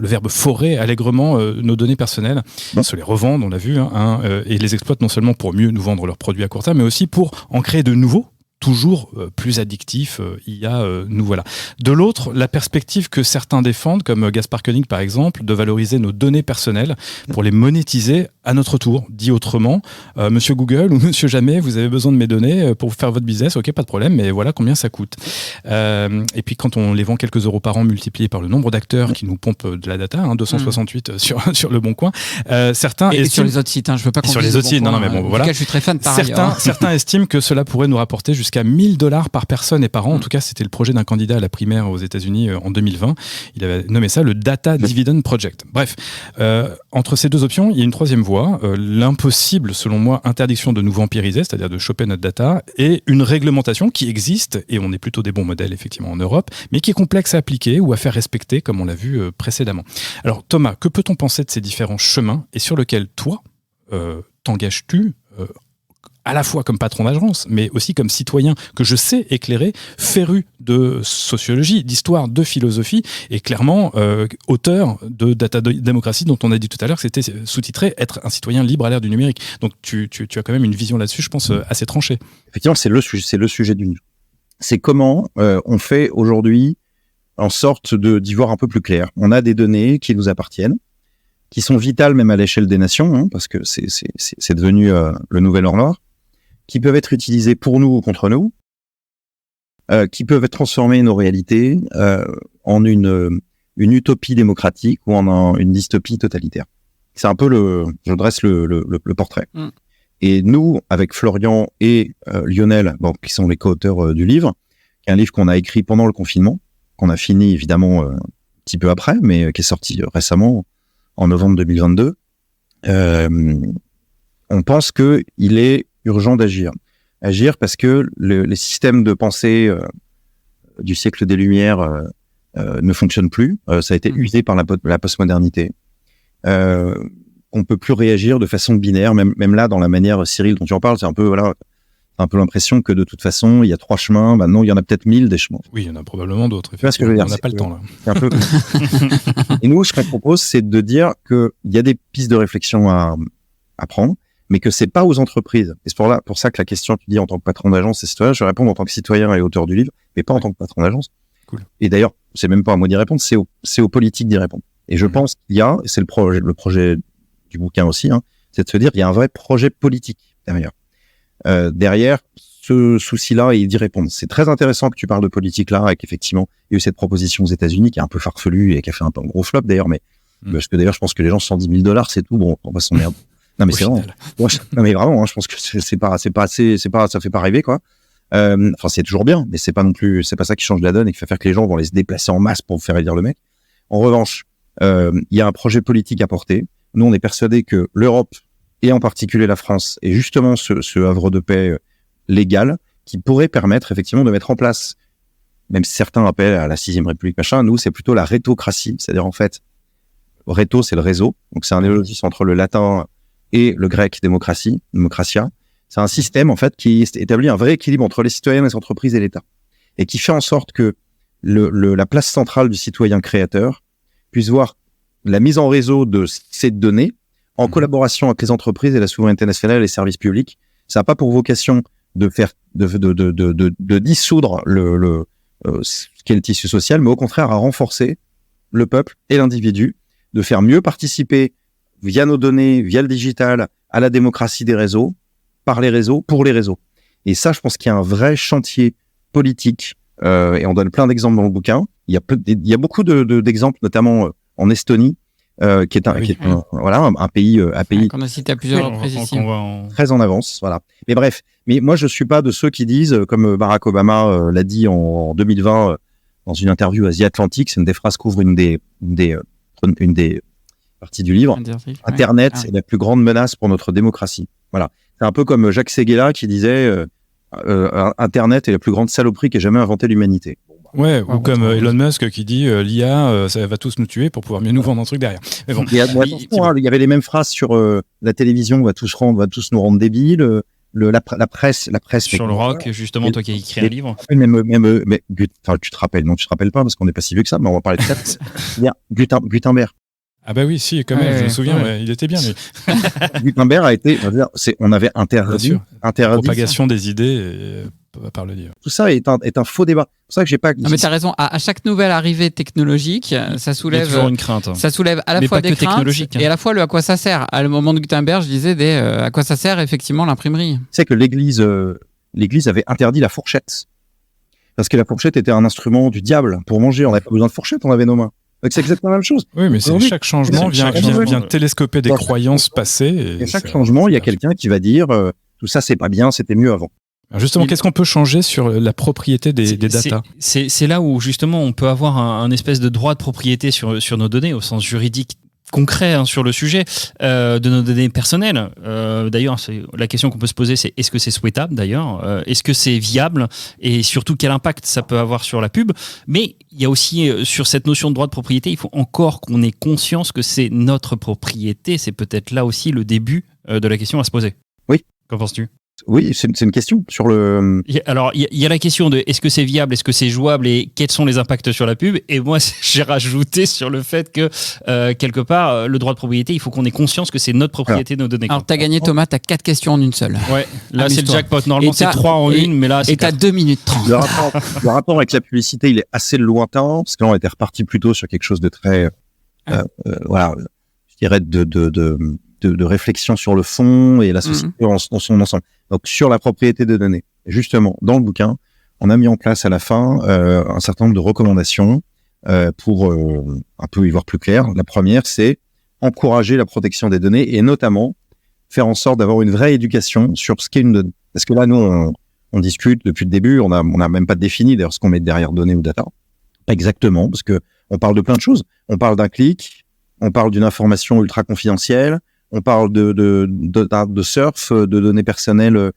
le verbe forer allègrement nos données personnelles, se les revendent, on l'a vu, et les exploitent non seulement pour mieux nous vendre leurs produits à court terme, mais aussi pour en créer de nouveaux, toujours plus addictifs, nous voilà. De l'autre, la perspective que certains défendent, comme Gaspard Koenig par exemple, de valoriser nos données personnelles pour les monétiser à notre tour. Dit autrement, monsieur Google ou monsieur Jamais, vous avez besoin de mes données pour faire votre business, ok, pas de problème, mais voilà combien ça coûte. Et puis quand on les vend quelques euros par an multipliés par le nombre d'acteurs qui nous pompent de la data, 268 sur le Bon Coin, certains et sur les autres sites, je veux pas qu'on sur les autres sites, non mais bon voilà. Je suis très fan par ailleurs. Certains estiment que cela pourrait nous rapporter jusqu'à $1000 par personne et par an. En tout cas, c'était le projet d'un candidat à la primaire aux États-Unis en 2020. Il avait nommé ça le Data Dividend Project. Bref, entre ces deux options, il y a une troisième voie, l'impossible, selon moi, interdiction de nous vampiriser, c'est-à-dire de choper notre data, et une réglementation qui existe, et on est plutôt des bons modèles effectivement en Europe, mais qui est complexe à appliquer ou à faire respecter, comme on l'a vu précédemment. Alors Thomas, que peut-on penser de ces différents chemins et sur lesquels toi t'engages-tu à la fois comme patron d'agence, mais aussi comme citoyen que je sais éclairer, féru de sociologie, d'histoire, de philosophie, et clairement auteur de Data Démocratie, dont on a dit tout à l'heure que c'était sous-titré « Être un citoyen libre à l'ère du numérique ». Donc tu as quand même une vision là-dessus, je pense, assez tranchée. Effectivement, c'est le sujet du livre. C'est comment on fait aujourd'hui en sorte d'y voir un peu plus clair. On a des données qui nous appartiennent, qui sont vitales même à l'échelle des nations, parce que c'est devenu le nouvel or noir, qui peuvent être utilisés pour nous ou contre nous, qui peuvent transformer nos réalités en une utopie démocratique ou en une dystopie totalitaire. C'est un peu je dresse le portrait. Et nous, avec Florian et Lionel, qui sont les co-auteurs du livre, qui est un livre qu'on a écrit pendant le confinement, qu'on a fini évidemment un petit peu après, mais qui est sorti récemment en novembre 2022, on pense qu'il est urgent d'agir. Agir parce que les systèmes de pensée du siècle des Lumières ne fonctionnent plus. Ça a été usé par la postmodernité. On peut plus réagir de façon binaire, même là, dans la manière, Cyril, dont tu en parles, c'est un peu l'impression que de toute façon, il y a 3 chemins. Maintenant, il y en a peut-être 1000 des chemins. Oui, il y en a probablement d'autres. Tu vois ce que je veux dire? On n'a pas le temps, là. C'est un peu... Et nous, ce qu'on propose, c'est de dire qu'il y a des pistes de réflexion à prendre, mais que c'est pas aux entreprises. Et c'est pour ça que la question, tu dis en tant que patron d'agence et citoyen, je réponds en tant que citoyen et auteur du livre, mais pas en tant que patron d'agence. Cool. Et d'ailleurs, c'est même pas à moi d'y répondre, c'est aux politiques d'y répondre. Et je pense qu'il y a, et c'est le projet du bouquin aussi, c'est de se dire qu'il y a un vrai projet politique derrière. Derrière ce souci-là et d'y répondre. C'est très intéressant que tu parles de politique là, et qu'effectivement, il y a eu cette proposition aux États-Unis qui est un peu farfelue et qui a fait un peu un gros flop d'ailleurs, mais parce que d'ailleurs, je pense que les gens, $110 000, c'est tout, bon, on va s'emmerder. Non, mais c'est vrai. Non, mais vraiment, je pense que c'est pas assez, ça fait pas rêver, quoi. Enfin, c'est toujours bien, mais c'est pas ça qui change la donne et qui fait faire que les gens vont aller se déplacer en masse pour faire élire le mec. En revanche, il y a un projet politique à porter. Nous, on est persuadés que l'Europe, et en particulier la France, est justement ce havre de paix légal qui pourrait permettre effectivement de mettre en place, même si certains appellent à la 6e République, machin, nous, c'est plutôt la rétocratie. C'est-à-dire, en fait, réto, c'est le réseau. Donc, c'est un néologisme entre le latin et le grec démocratia. C'est un système, en fait, qui établit un vrai équilibre entre les citoyens, les entreprises et l'État. Et qui fait en sorte que la place centrale du citoyen créateur puisse voir la mise en réseau de ces données en collaboration avec les entreprises et la souveraineté nationale et les services publics. Ça n'a pas pour vocation de dissoudre ce qu'est le tissu social, mais au contraire à renforcer le peuple et l'individu, de faire mieux participer via nos données, via le digital, à la démocratie des réseaux, par les réseaux, pour les réseaux. Et ça, je pense qu'il y a un vrai chantier politique, et on donne plein d'exemples dans le bouquin. Il y a beaucoup d'exemples, notamment en Estonie, qui est un pays qu'on a cité à plusieurs reprises ici. Très en avance, voilà. Mais bref, moi je suis pas de ceux qui disent, comme Barack Obama l'a dit en 2020 dans une interview Asie Atlantique, c'est une des phrases qu'ouvre une des parties du livre. Internet est la plus grande menace pour notre démocratie. Voilà. C'est un peu comme Jacques Séguéla qui disait Internet est la plus grande saloperie qu'ait jamais inventée l'humanité. Ouais, ou comme Elon Musk qui dit l'IA, ça va tous nous tuer pour pouvoir mieux nous vendre un truc derrière. Mais bon. Il y avait les mêmes phrases sur la télévision, va tous nous rendre débiles. La presse. Sur le rock, justement, toi qui as écrit un livre. Mais tu te rappelles, non, tu te rappelles pas parce qu'on n'est pas si vieux que ça, mais on va parler de ça. Gutenberg. Ah bah oui, si, quand même, je me souviens, il était bien, lui. Gutenberg a été, on avait interdit. Propagation des idées par le livre. Tout ça est un faux débat. C'est pour ça que j'ai pas. Non, mais t'as raison. À chaque nouvelle arrivée technologique, ça soulève. Il y a toujours une crainte. Ça soulève à la fois des craintes et à la fois le à quoi ça sert. À le moment de Gutenberg, je disais à quoi ça sert effectivement l'imprimerie. C'est que l'Église avait interdit la fourchette parce que la fourchette était un instrument du diable pour manger. On n'avait pas besoin de fourchette, on avait nos mains. Donc c'est exactement la même chose. Oui, mais chaque changement vient télescoper des croyances passées. Et chaque changement, il y a quelqu'un qui va dire tout ça, c'est pas bien, c'était mieux avant. Alors justement, qu'est-ce qu'on peut changer sur la propriété des datas ? C'est là où justement on peut avoir un espèce de droit de propriété sur nos données au sens juridique concret sur le sujet de nos données personnelles. D'ailleurs, la question qu'on peut se poser, c'est est-ce que c'est souhaitable d'ailleurs ? Est-ce que c'est viable ? Et surtout, quel impact ça peut avoir sur la pub ? Mais il y a aussi, sur cette notion de droit de propriété, il faut encore qu'on ait conscience que c'est notre propriété. C'est peut-être là aussi le début de la question à se poser. Oui. Qu'en penses-tu ? Oui, c'est une question sur le... Alors, il y a la question de est-ce que c'est viable, est-ce que c'est jouable et quels sont les impacts sur la pub ? Et moi, j'ai rajouté sur le fait que, quelque part, le droit de propriété, il faut qu'on ait conscience que c'est notre propriété, nos données. Alors, t'as gagné, Thomas, t'as 4 questions en une seule. Ouais, là, c'est le jackpot. Normalement, c'est 3 en une, mais là, c'est 4. Et t'as 2 minutes 30. Le rapport avec la publicité, il est assez lointain, parce que là, on était reparti plutôt sur quelque chose de très... voilà, je dirais de réflexion sur le fond et la société dans son ensemble. Donc, sur la propriété des données. Et justement, dans le bouquin, on a mis en place à la fin un certain nombre de recommandations pour un peu y voir plus clair. La première, c'est encourager la protection des données et notamment faire en sorte d'avoir une vraie éducation sur ce qu'est une donnée. Parce que là, nous, on discute depuis le début, on a même pas défini d'ailleurs ce qu'on met derrière données ou data. Pas exactement, parce que on parle de plein de choses. On parle d'un clic, on parle d'une information ultra confidentielle, on parle de surf, de données personnelles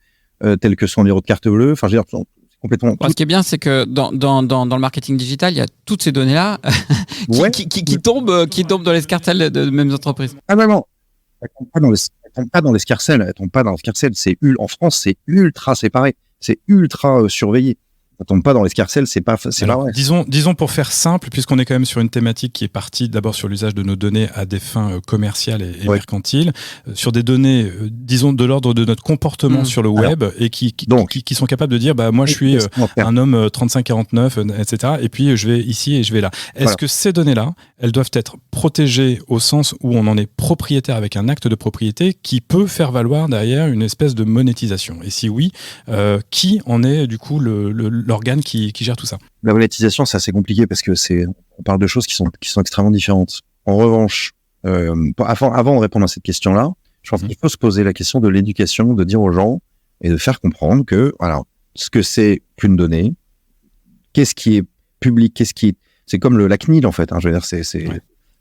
telles que son numéro de carte bleue. Enfin, je veux dire, complètement. Ce qui est bien, c'est que dans le marketing digital, il y a toutes ces données-là qui tombent dans l'escarcelle de mêmes entreprises. Ah vraiment. Elles tombent pas dans l'escarcelle. En France, c'est ultra séparé. C'est ultra surveillé. Ça tombe pas dans l'escarcelle, c'est pas vrai. Disons pour faire simple, puisqu'on est quand même sur une thématique qui est partie d'abord sur l'usage de nos données à des fins commerciales et mercantiles, sur des données, disons, de l'ordre de notre comportement sur le web, et qui sont capables de dire, moi je suis un homme 35-49, etc. Et puis je vais ici et je vais là. Est-ce que ces données-là, elles doivent être protégées au sens où on en est propriétaire avec un acte de propriété qui peut faire valoir derrière une espèce de monétisation? Et si oui, qui en est du coup l'organe qui gère tout ça? La monétisation, c'est assez compliqué parce que on parle de choses qui sont extrêmement différentes. En revanche, avant de répondre à cette question-là, je pense qu'il faut se poser la question de l'éducation, de dire aux gens et de faire comprendre que, voilà, ce que c'est qu'une donnée, qu'est-ce qui est public, c'est comme la CNIL en fait. Je veux dire, c'est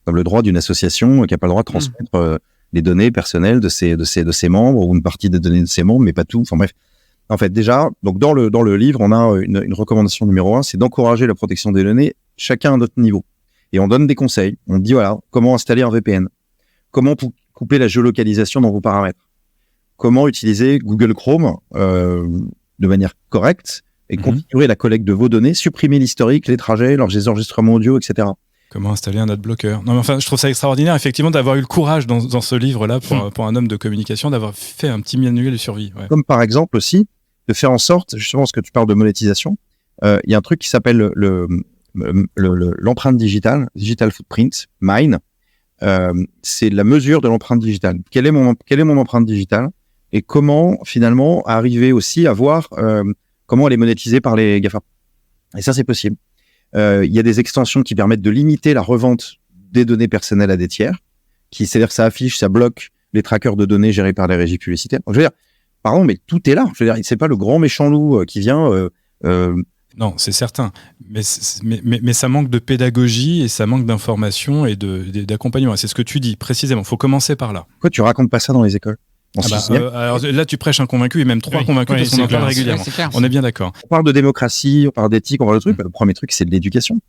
comme le droit d'une association qui n'a pas le droit de transmettre les données personnelles de ses membres ou une partie des données de ses membres, mais pas tout. Enfin bref. En fait, déjà, donc dans le livre, on a une recommandation numéro 1, c'est d'encourager la protection des données, chacun à notre niveau. Et on donne des conseils. On dit, voilà, comment installer un VPN, comment couper la géolocalisation dans vos paramètres, comment utiliser Google Chrome de manière correcte et configurer la collecte de vos données, supprimer l'historique, les trajets, les enregistrements audio, etc. Comment installer un adblocker. Non, mais enfin, je trouve ça extraordinaire, effectivement, d'avoir eu le courage dans ce livre-là, pour un homme de communication, d'avoir fait un petit manuel de survie. Ouais. Comme par exemple aussi, de faire en sorte, justement, ce que tu parles de monétisation, il y a un truc qui s'appelle l'empreinte digitale, digital footprint, mine. C'est la mesure de l'empreinte digitale. Quelle est mon empreinte digitale et comment, finalement, arriver aussi à voir comment elle est monétisée par les GAFA. Et ça, c'est possible. Il y a des extensions qui permettent de limiter la revente des données personnelles à des tiers, c'est-à-dire que ça bloque les trackers de données gérés par les régies publicitaires. Donc, je veux dire, pardon, mais tout est là. Je veux dire, c'est pas le grand méchant loup qui vient. Non, c'est certain. Mais ça manque de pédagogie et ça manque d'information et d'accompagnement. C'est ce que tu dis précisément. Il faut commencer par là. Pourquoi tu racontes pas ça dans les écoles? Alors là, tu prêches un convaincu et même trois convaincus parce qu'on en parle régulièrement. On est bien d'accord. On parle de démocratie, on parle d'éthique, on parle de trucs. Le premier truc, c'est de l'éducation.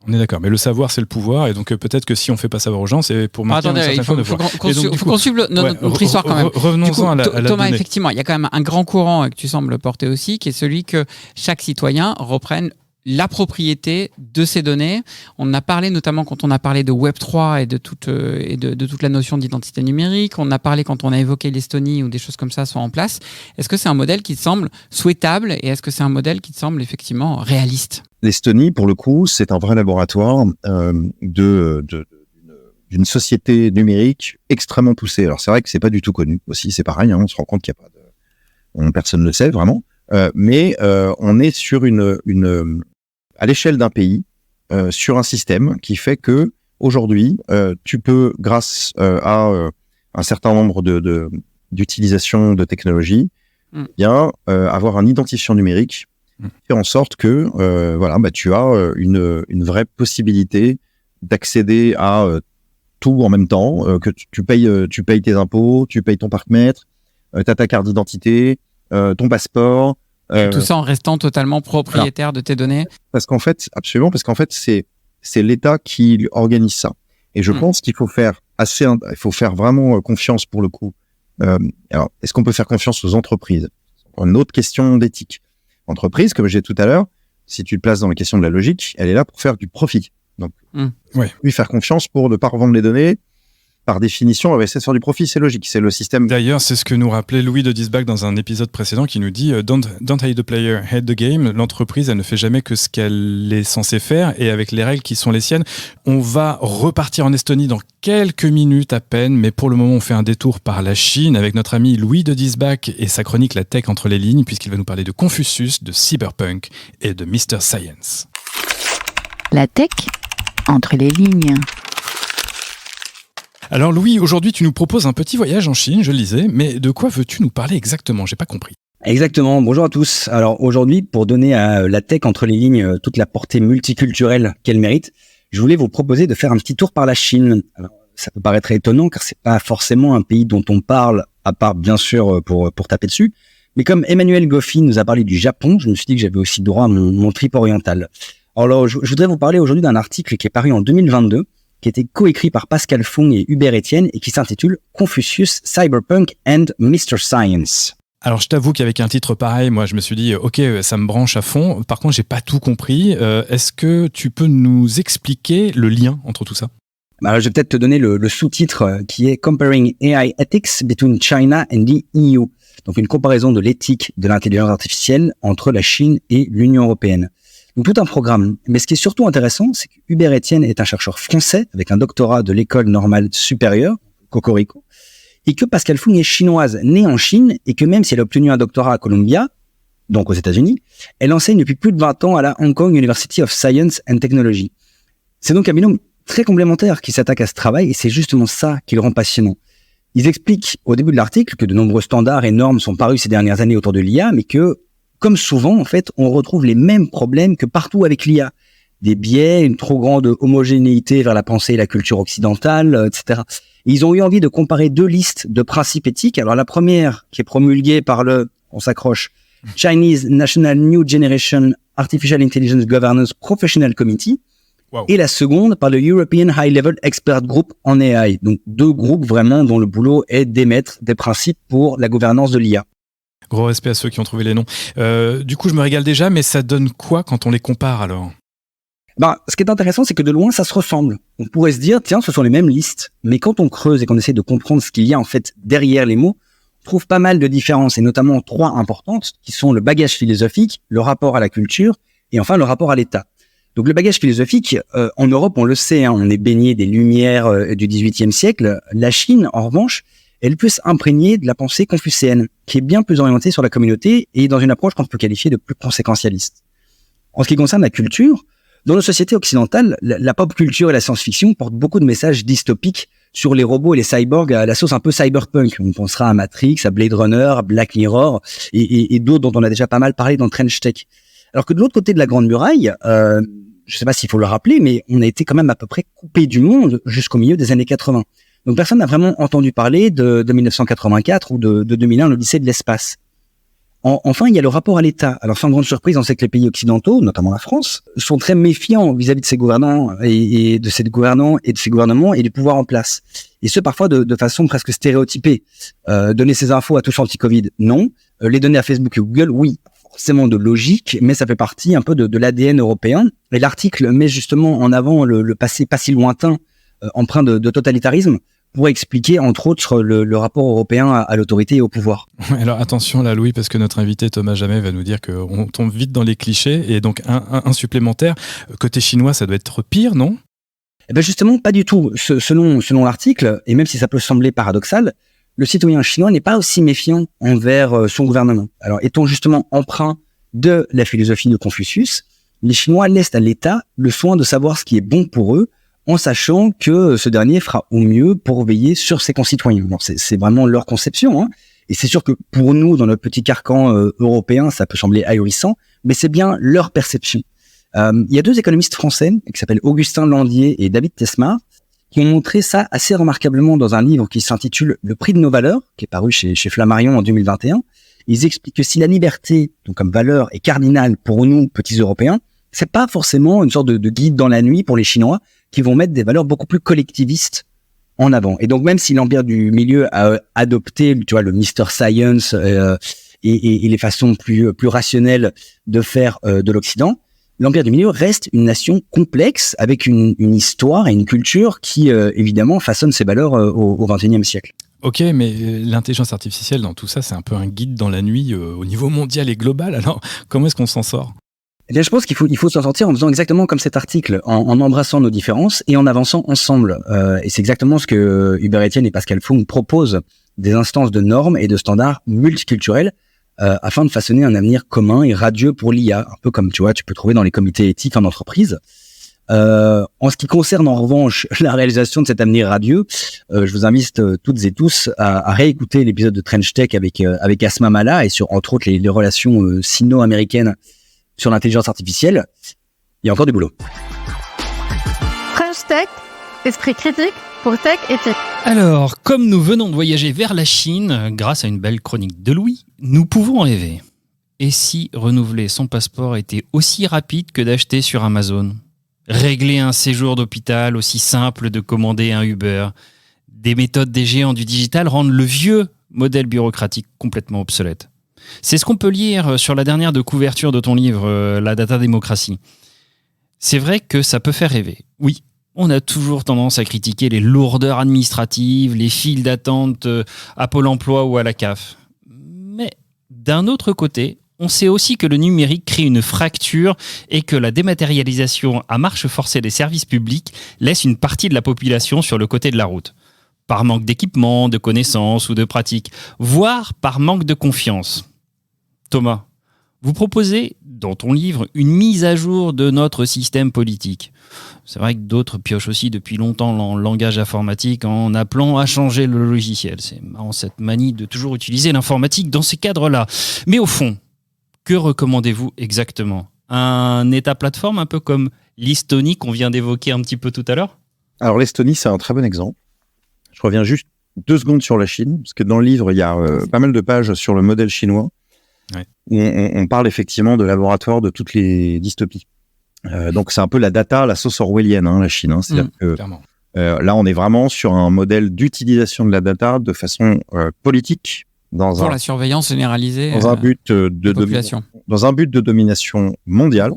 On est d'accord, mais le savoir, c'est le pouvoir, et donc peut-être que si on fait pas savoir aux gens, c'est pour maintenir une certaine forme de pouvoir. Il faut qu'on suive notre histoire quand même. Revenons-en à la Thomas, donnée. effectivement, il y a quand même un grand courant que tu sembles porter aussi, qui est celui que chaque citoyen reprenne la propriété de ces données. On a parlé notamment quand on a parlé de Web3 et de toute la notion d'identité numérique. On a parlé quand on a évoqué l'Estonie où des choses comme ça sont en place. Est-ce que c'est un modèle qui te semble souhaitable et est-ce que c'est un modèle qui te semble effectivement réaliste? L'Estonie, pour le coup, c'est un vrai laboratoire d'une société numérique extrêmement poussée. Alors c'est vrai que c'est pas du tout connu aussi, c'est pareil. On se rend compte qu'il y a pas de, personne ne le sait vraiment. Mais on est sur à l'échelle d'un pays, sur un système qui fait que aujourd'hui, tu peux, grâce à un certain nombre d'utilisations de technologies, avoir un identifiant numérique, faire en sorte que tu as une vraie possibilité d'accéder à tout en même temps, que tu payes tes impôts, tu payes ton parc-mètre, tu as ta carte d'identité, ton passeport. Tout ça en restant totalement propriétaire de tes données. Parce qu'en fait, c'est l'État qui organise ça. Et je pense qu'il faut faire vraiment confiance pour le coup. Alors, est-ce qu'on peut faire confiance aux entreprises? Une autre question d'éthique. Entreprise, comme j'ai dit tout à l'heure, si tu te places dans la question de la logique, elle est là pour faire du profit. Donc, lui faire confiance pour ne pas revendre les données. Par définition, on va essayer de faire du profit, c'est logique, c'est le système. D'ailleurs, c'est ce que nous rappelait Louis de Disbach dans un épisode précédent qui nous dit don't hate the player, hate the game. L'entreprise, elle ne fait jamais que ce qu'elle est censée faire et avec les règles qui sont les siennes. On va repartir en Estonie dans quelques minutes à peine, mais pour le moment, on fait un détour par la Chine avec notre ami Louis de Disbach et sa chronique La Tech entre les lignes, puisqu'il va nous parler de Confucius, de Cyberpunk et de Mr. Science. La tech entre les lignes. Alors Louis, aujourd'hui tu nous proposes un petit voyage en Chine, je le disais, mais de quoi veux-tu nous parler exactement? J'ai pas compris. Exactement, bonjour à tous. Alors aujourd'hui, pour donner à la tech entre les lignes toute la portée multiculturelle qu'elle mérite, je voulais vous proposer de faire un petit tour par la Chine. Alors, ça peut paraître étonnant car c'est pas forcément un pays dont on parle, à part bien sûr pour taper dessus. Mais comme Emmanuel Goffin nous a parlé du Japon, je me suis dit que j'avais aussi droit à mon trip oriental. Alors je voudrais vous parler aujourd'hui d'un article qui est paru en 2022, qui a été coécrit par Pascal Fong et Hubert Etienne et qui s'intitule Confucius, Cyberpunk and Mr. Science. Alors je t'avoue qu'avec un titre pareil, moi je me suis dit ok, ça me branche à fond. Par contre, j'ai pas tout compris. Est-ce que tu peux nous expliquer le lien entre tout ça? Alors, je vais peut-être te donner le sous-titre qui est Comparing AI Ethics Between China and the EU. Donc une comparaison de l'éthique de l'intelligence artificielle entre la Chine et l'Union européenne. Donc tout un programme. Mais ce qui est surtout intéressant, c'est que Hubert Etienne est un chercheur français avec un doctorat de l'école normale supérieure, Cocorico, et que Pascal Fong est chinoise, née en Chine, et que même si elle a obtenu un doctorat à Columbia, donc aux États-Unis, elle enseigne depuis plus de 20 ans à la Hong Kong University of Science and Technology. C'est donc un binôme très complémentaire qui s'attaque à ce travail, et c'est justement ça qui le rend passionnant. Ils expliquent au début de l'article que de nombreux standards et normes sont parus ces dernières années autour de l'IA, mais que, comme souvent, en fait, on retrouve les mêmes problèmes que partout avec l'IA. Des biais, une trop grande homogénéité vers la pensée et la culture occidentale, etc. Et ils ont eu envie de comparer deux listes de principes éthiques. Alors la première, qui est promulguée par on s'accroche, Chinese National New Generation Artificial Intelligence Governance Professional Committee, wow. Et la seconde par le European High Level Expert Group en AI. Donc deux groupes vraiment dont le boulot est d'émettre des principes pour la gouvernance de l'IA. Gros respect à ceux qui ont trouvé les noms. Du coup, je me régale déjà, mais ça donne quoi quand on les compare alors? Ce qui est intéressant, c'est que de loin, ça se ressemble. On pourrait se dire, tiens, ce sont les mêmes listes. Mais quand on creuse et qu'on essaie de comprendre ce qu'il y a en fait derrière les mots, on trouve pas mal de différences, et notamment trois importantes, qui sont le bagage philosophique, le rapport à la culture, et enfin le rapport à l'État. Donc le bagage philosophique, en Europe, on le sait, on est baigné des Lumières du XVIIIe siècle. La Chine, en revanche, elle peut s'imprégner de la pensée confucéenne, qui est bien plus orientée sur la communauté et dans une approche qu'on peut qualifier de plus conséquentialiste. En ce qui concerne la culture, dans nos sociétés occidentales, la pop culture et la science-fiction portent beaucoup de messages dystopiques sur les robots et les cyborgs à la sauce un peu cyberpunk. On pensera à Matrix, à Blade Runner, à Black Mirror et d'autres dont on a déjà pas mal parlé dans Trench Tech. Alors que de l'autre côté de la Grande Muraille, je sais pas s'il faut le rappeler, mais on a été quand même à peu près coupé du monde jusqu'au milieu des années 80. Donc personne n'a vraiment entendu parler de 1984 ou de 2001, l'Odyssée de l'espace. Enfin, il y a le rapport à l'État. Alors sans grande surprise, on sait que les pays occidentaux, notamment la France, sont très méfiants vis-à-vis de ses gouvernants et de ses gouvernants et de ses gouvernements et du pouvoir en place. Et ce, parfois de façon presque stéréotypée. Donner ces infos à tous anti-Covid, non. Les donner à Facebook et Google, oui. Forcément de logique, mais ça fait partie un peu de l'ADN européen. Et l'article met justement en avant le passé pas si lointain, empreint de totalitarisme, pour expliquer, entre autres, le rapport européen à l'autorité et au pouvoir. Alors attention là, Louis, parce que notre invité Thomas Jamet va nous dire qu'on tombe vite dans les clichés. Et donc un supplémentaire, côté chinois, ça doit être pire, non? Eh ben justement, pas du tout. Selon l'article, et même si ça peut sembler paradoxal, le citoyen chinois n'est pas aussi méfiant envers son gouvernement. Alors, étant justement emprunt de la philosophie de Confucius, les Chinois laissent à l'État le soin de savoir ce qui est bon pour eux, en sachant que ce dernier fera au mieux pour veiller sur ses concitoyens. Bon, c'est vraiment leur conception, et c'est sûr que pour nous, dans notre petit carcan européen, ça peut sembler ahurissant, mais c'est bien leur perception. Il y a deux économistes français, qui s'appellent Augustin Landier et David Tesmar, qui ont montré ça assez remarquablement dans un livre qui s'intitule « Le prix de nos valeurs », qui est paru chez Flammarion en 2021. Ils expliquent que si la liberté, donc comme valeur, est cardinale pour nous, petits Européens, c'est pas forcément une sorte de guide dans la nuit pour les Chinois, qui vont mettre des valeurs beaucoup plus collectivistes en avant. Et donc, même si l'Empire du Milieu a adopté, tu vois, le Mr. Science et les façons plus rationnelles de faire de l'Occident, l'Empire du Milieu reste une nation complexe avec une histoire et une culture qui, évidemment, façonne ses valeurs au XXIe siècle. Ok, mais l'intelligence artificielle dans tout ça, c'est un peu un guide dans la nuit au niveau mondial et global. Alors, comment est-ce qu'on s'en sort ? Eh bien, je pense qu'il faut s'en sortir en faisant exactement comme cet article, en embrassant nos différences et en avançant ensemble. Et c'est exactement ce que Hubert Etienne et Pascal Fong proposent, des instances de normes et de standards multiculturels afin de façonner un avenir commun et radieux pour l'IA, un peu comme tu vois, tu peux trouver dans les comités éthiques en entreprise. En ce qui concerne en revanche la réalisation de cet avenir radieux, je vous invite toutes et tous à réécouter l'épisode de Trench Tech avec Asma Mala et sur entre autres les relations sino-américaines sur l'intelligence artificielle. Il y a encore du boulot. French Tech, esprit critique pour tech éthique. Alors, comme nous venons de voyager vers la Chine, grâce à une belle chronique de Louis, nous pouvons rêver. Et si renouveler son passeport était aussi rapide que d'acheter sur Amazon ? Régler un séjour d'hôpital aussi simple de commander un Uber ? Des méthodes des géants du digital rendent le vieux modèle bureaucratique complètement obsolète. C'est ce qu'on peut lire sur la dernière de couverture de ton livre, La Data Démocratie. C'est vrai que ça peut faire rêver. Oui, on a toujours tendance à critiquer les lourdeurs administratives, les files d'attente à Pôle emploi ou à la CAF. Mais d'un autre côté, on sait aussi que le numérique crée une fracture et que la dématérialisation à marche forcée des services publics laisse une partie de la population sur le côté de la route. Par manque d'équipement, de connaissances ou de pratiques, voire par manque de confiance. Thomas, vous proposez dans ton livre une mise à jour de notre système politique. C'est vrai que d'autres piochent aussi depuis longtemps le langage informatique en appelant à changer le logiciel. C'est marrant cette manie de toujours utiliser l'informatique dans ces cadres-là. Mais au fond, que recommandez-vous exactement ? Un État plateforme un peu comme l'Estonie qu'on vient d'évoquer un petit peu tout à l'heure ? Alors l'Estonie, c'est un très bon exemple. Je reviens juste 2 secondes sur la Chine, parce que dans le livre, il y a pas mal de pages sur le modèle chinois, où on parle effectivement de laboratoire de toutes les dystopies. Donc c'est un peu la data, la sauce orwellienne, la Chine. C'est-à-dire que là, on est vraiment sur un modèle d'utilisation de la data de façon politique, pour la surveillance généralisée dans un but dans un but de domination mondiale.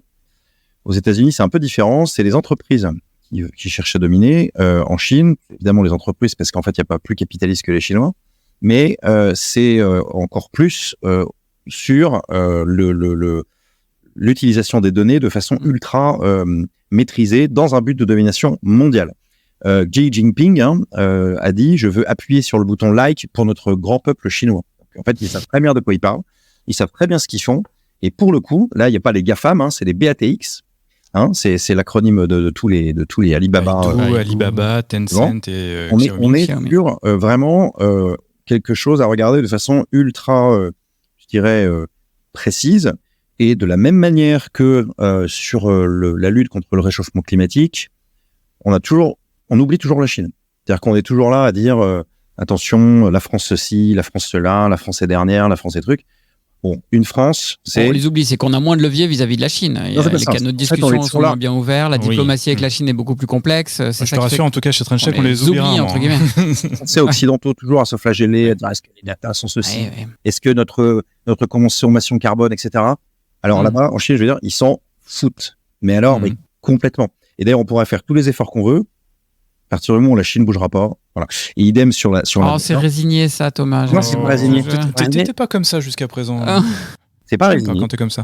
Aux États-Unis, c'est un peu différent. C'est les entreprises qui cherchent à dominer. En Chine, évidemment, les entreprises, parce qu'en fait, il n'y a pas plus capitaliste que les Chinois, mais c'est encore plus sur l'utilisation des données de façon ultra maîtrisée dans un but de domination mondiale. Xi Jinping a dit « Je veux appuyer sur le bouton like pour notre grand peuple chinois ». En fait, ils savent très bien de quoi ils parlent, ils savent très bien ce qu'ils font, et pour le coup, là, il n'y a pas les GAFAM, c'est les BATX, c'est l'acronyme de tous les Alibaba. Alibaba, Tencent et on est sur vraiment quelque chose à regarder de façon ultra, je dirais, précise, et de la même manière que sur la lutte contre le réchauffement climatique, on oublie toujours la Chine. C'est-à-dire qu'on est toujours là à dire attention, la France ceci, la France cela, la France est dernière, la France est truc. Bon, une France, c'est... On les oublie, c'est qu'on a moins de levier vis-à-vis de la Chine. Les canaux de discussion sont moins bien ouverts, la diplomatie avec la Chine est beaucoup plus complexe. Je te rassure, en tout cas, chez Trench Tech, on les oublie, entre guillemets. C'est occidentaux toujours à se flageller, à dire est-ce que les datas sont ceci, est-ce que notre consommation carbone, etc. Alors là-bas, en Chine, je veux dire, ils s'en foutent. Mais alors, mais complètement. Et d'ailleurs, on pourrait faire tous les efforts qu'on veut. À partir du moment où la Chine bougera pas, voilà. Et idem sur la. C'est résigné ça, Thomas. Non, c'est pas résigné. T'étais pas comme ça jusqu'à présent. C'est pas résigné. Quand t'es comme ça.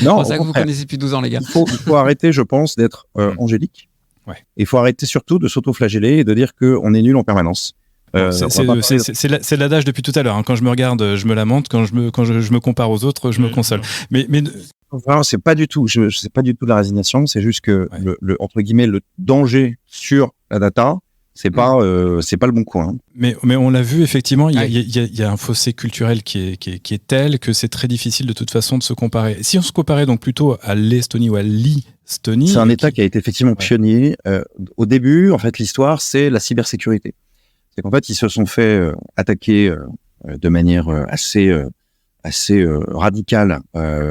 Non, c'est ça que vous connaissez depuis 12 ans, les gars. Il faut arrêter, je pense, d'être angélique. Ouais. Il faut arrêter surtout de s'auto-flageller et de dire qu'on est nul en permanence. C'est l'adage depuis tout à l'heure. Quand je me regarde, je me lamente. Quand je me compare aux autres, je me console. Mais vraiment, c'est pas du tout. C'est pas du tout de la résignation. C'est juste que le entre guillemets le danger sur la data, c'est pas le bon coin. Mais on l'a vu effectivement. Il y a un fossé culturel qui est tel que c'est très difficile de toute façon de se comparer. Si on se comparait donc plutôt à l'Estonie ou à l'Estonie, c'est un État qui a été effectivement pionnier. Au début, en fait, l'histoire, c'est la cybersécurité. C'est qu'en fait, ils se sont fait attaquer de manière assez radicale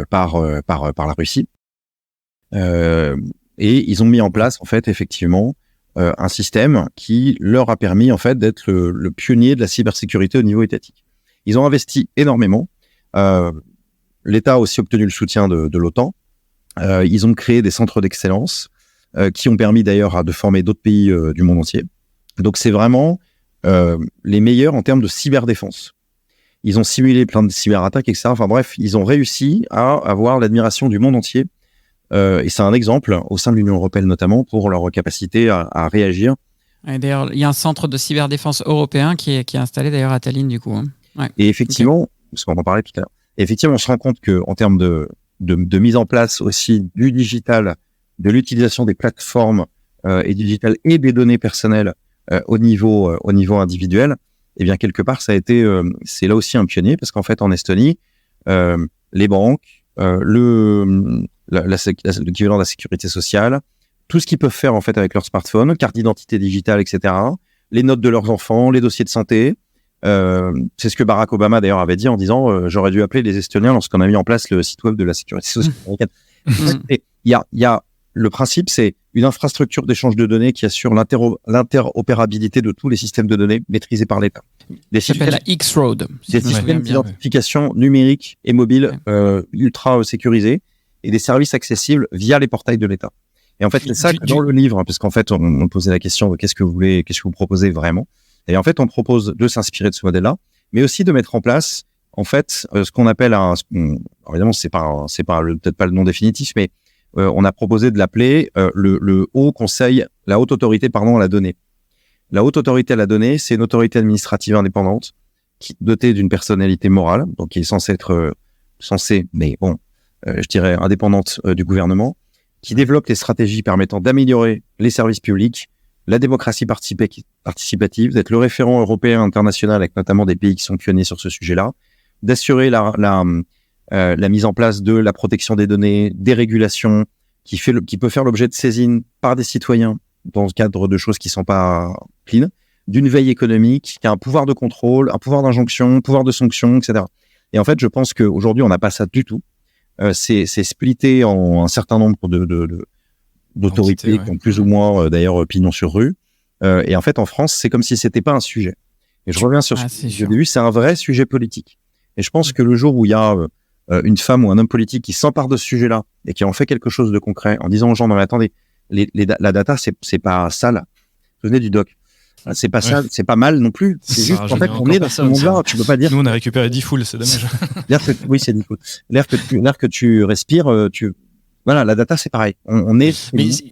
par la Russie. Et ils ont mis en place, en fait, effectivement, un système qui leur a permis, en fait, d'être le pionnier de la cybersécurité au niveau étatique. Ils ont investi énormément. L'État a aussi obtenu le soutien de l'OTAN. Ils ont créé des centres d'excellence qui ont permis d'ailleurs de former d'autres pays du monde entier. Donc, c'est vraiment les meilleurs en termes de cyberdéfense. Ils ont simulé plein de cyberattaques, etc. Enfin bref, ils ont réussi à avoir l'admiration du monde entier. Et c'est un exemple, au sein de l'Union européenne notamment, pour leur capacité à réagir. Et d'ailleurs, il y a un centre de cyberdéfense européen qui est installé d'ailleurs à Tallinn, du coup. Ouais. Et effectivement, parce qu'on en parlait tout à l'heure, effectivement, on se rend compte qu'en termes de mise en place aussi du digital de l'utilisation des plateformes et digitales et des données personnelles au niveau individuel, eh bien quelque part ça a été, c'est là aussi un pionnier parce qu'en fait en Estonie, les banques, l'équivalent de la sécurité sociale, tout ce qu'ils peuvent faire en fait avec leur smartphone, carte d'identité digitale, etc., les notes de leurs enfants, les dossiers de santé. C'est ce que Barack Obama d'ailleurs avait dit en disant j'aurais dû appeler les Estoniens lorsqu'on a mis en place le site web de la sécurité sociale américaine. Et il y a le principe, c'est une infrastructure d'échange de données qui assure l'interopérabilité de tous les systèmes de données maîtrisés par l'État. Ça s'appelle la X-Road. Des systèmes d'identification numérique et mobile ultra sécurisés et des services accessibles via les portails de l'État. Et en fait, c'est ça que dans le livre, parce qu'en fait, on posait la question de qu'est-ce que vous proposez vraiment. Et en fait, on propose de s'inspirer de ce modèle-là, mais aussi de mettre en place, en fait, ce qu'on appelle alors évidemment, c'est peut-être pas le nom définitif, mais on a proposé de l'appeler le Haut Conseil, la Haute Autorité, à la donnée. La Haute Autorité à la donnée, c'est une autorité administrative indépendante dotée d'une personnalité morale, donc qui est censée, mais bon, je dirais indépendante du gouvernement, qui développe les stratégies permettant d'améliorer les services publics, la démocratie participative, d'être le référent européen international avec notamment des pays qui sont pionniers sur ce sujet-là, d'assurer la mise en place de la protection des données, des régulations, qui peut faire l'objet de saisine par des citoyens dans le cadre de choses qui sont pas clean, d'une veille économique, qui a un pouvoir de contrôle, un pouvoir d'injonction, un pouvoir de sanction, etc. Et en fait, je pense qu'aujourd'hui, on n'a pas ça du tout. C'est splitté en un certain nombre d'autorités qui ont plus ou moins d'ailleurs pignon sur rue. Et en fait, en France, c'est comme si c'était pas un sujet. Et je reviens sur ce que j'ai vu, c'est un vrai sujet politique. Et je pense que le jour où il y a une femme ou un homme politique qui s'empare de ce sujet-là et qui en fait quelque chose de concret en disant aux gens, non mais attendez, la data, c'est pas sale. Vous venez du doc. C'est pas ça, c'est pas mal non plus. C'est juste en fait, on est dans ce monde-là. Tu peux pas dire. Nous, on a récupéré 10 foules, c'est dommage. Oui, c'est 10 foules. L'air que tu respires, voilà, la data, c'est pareil.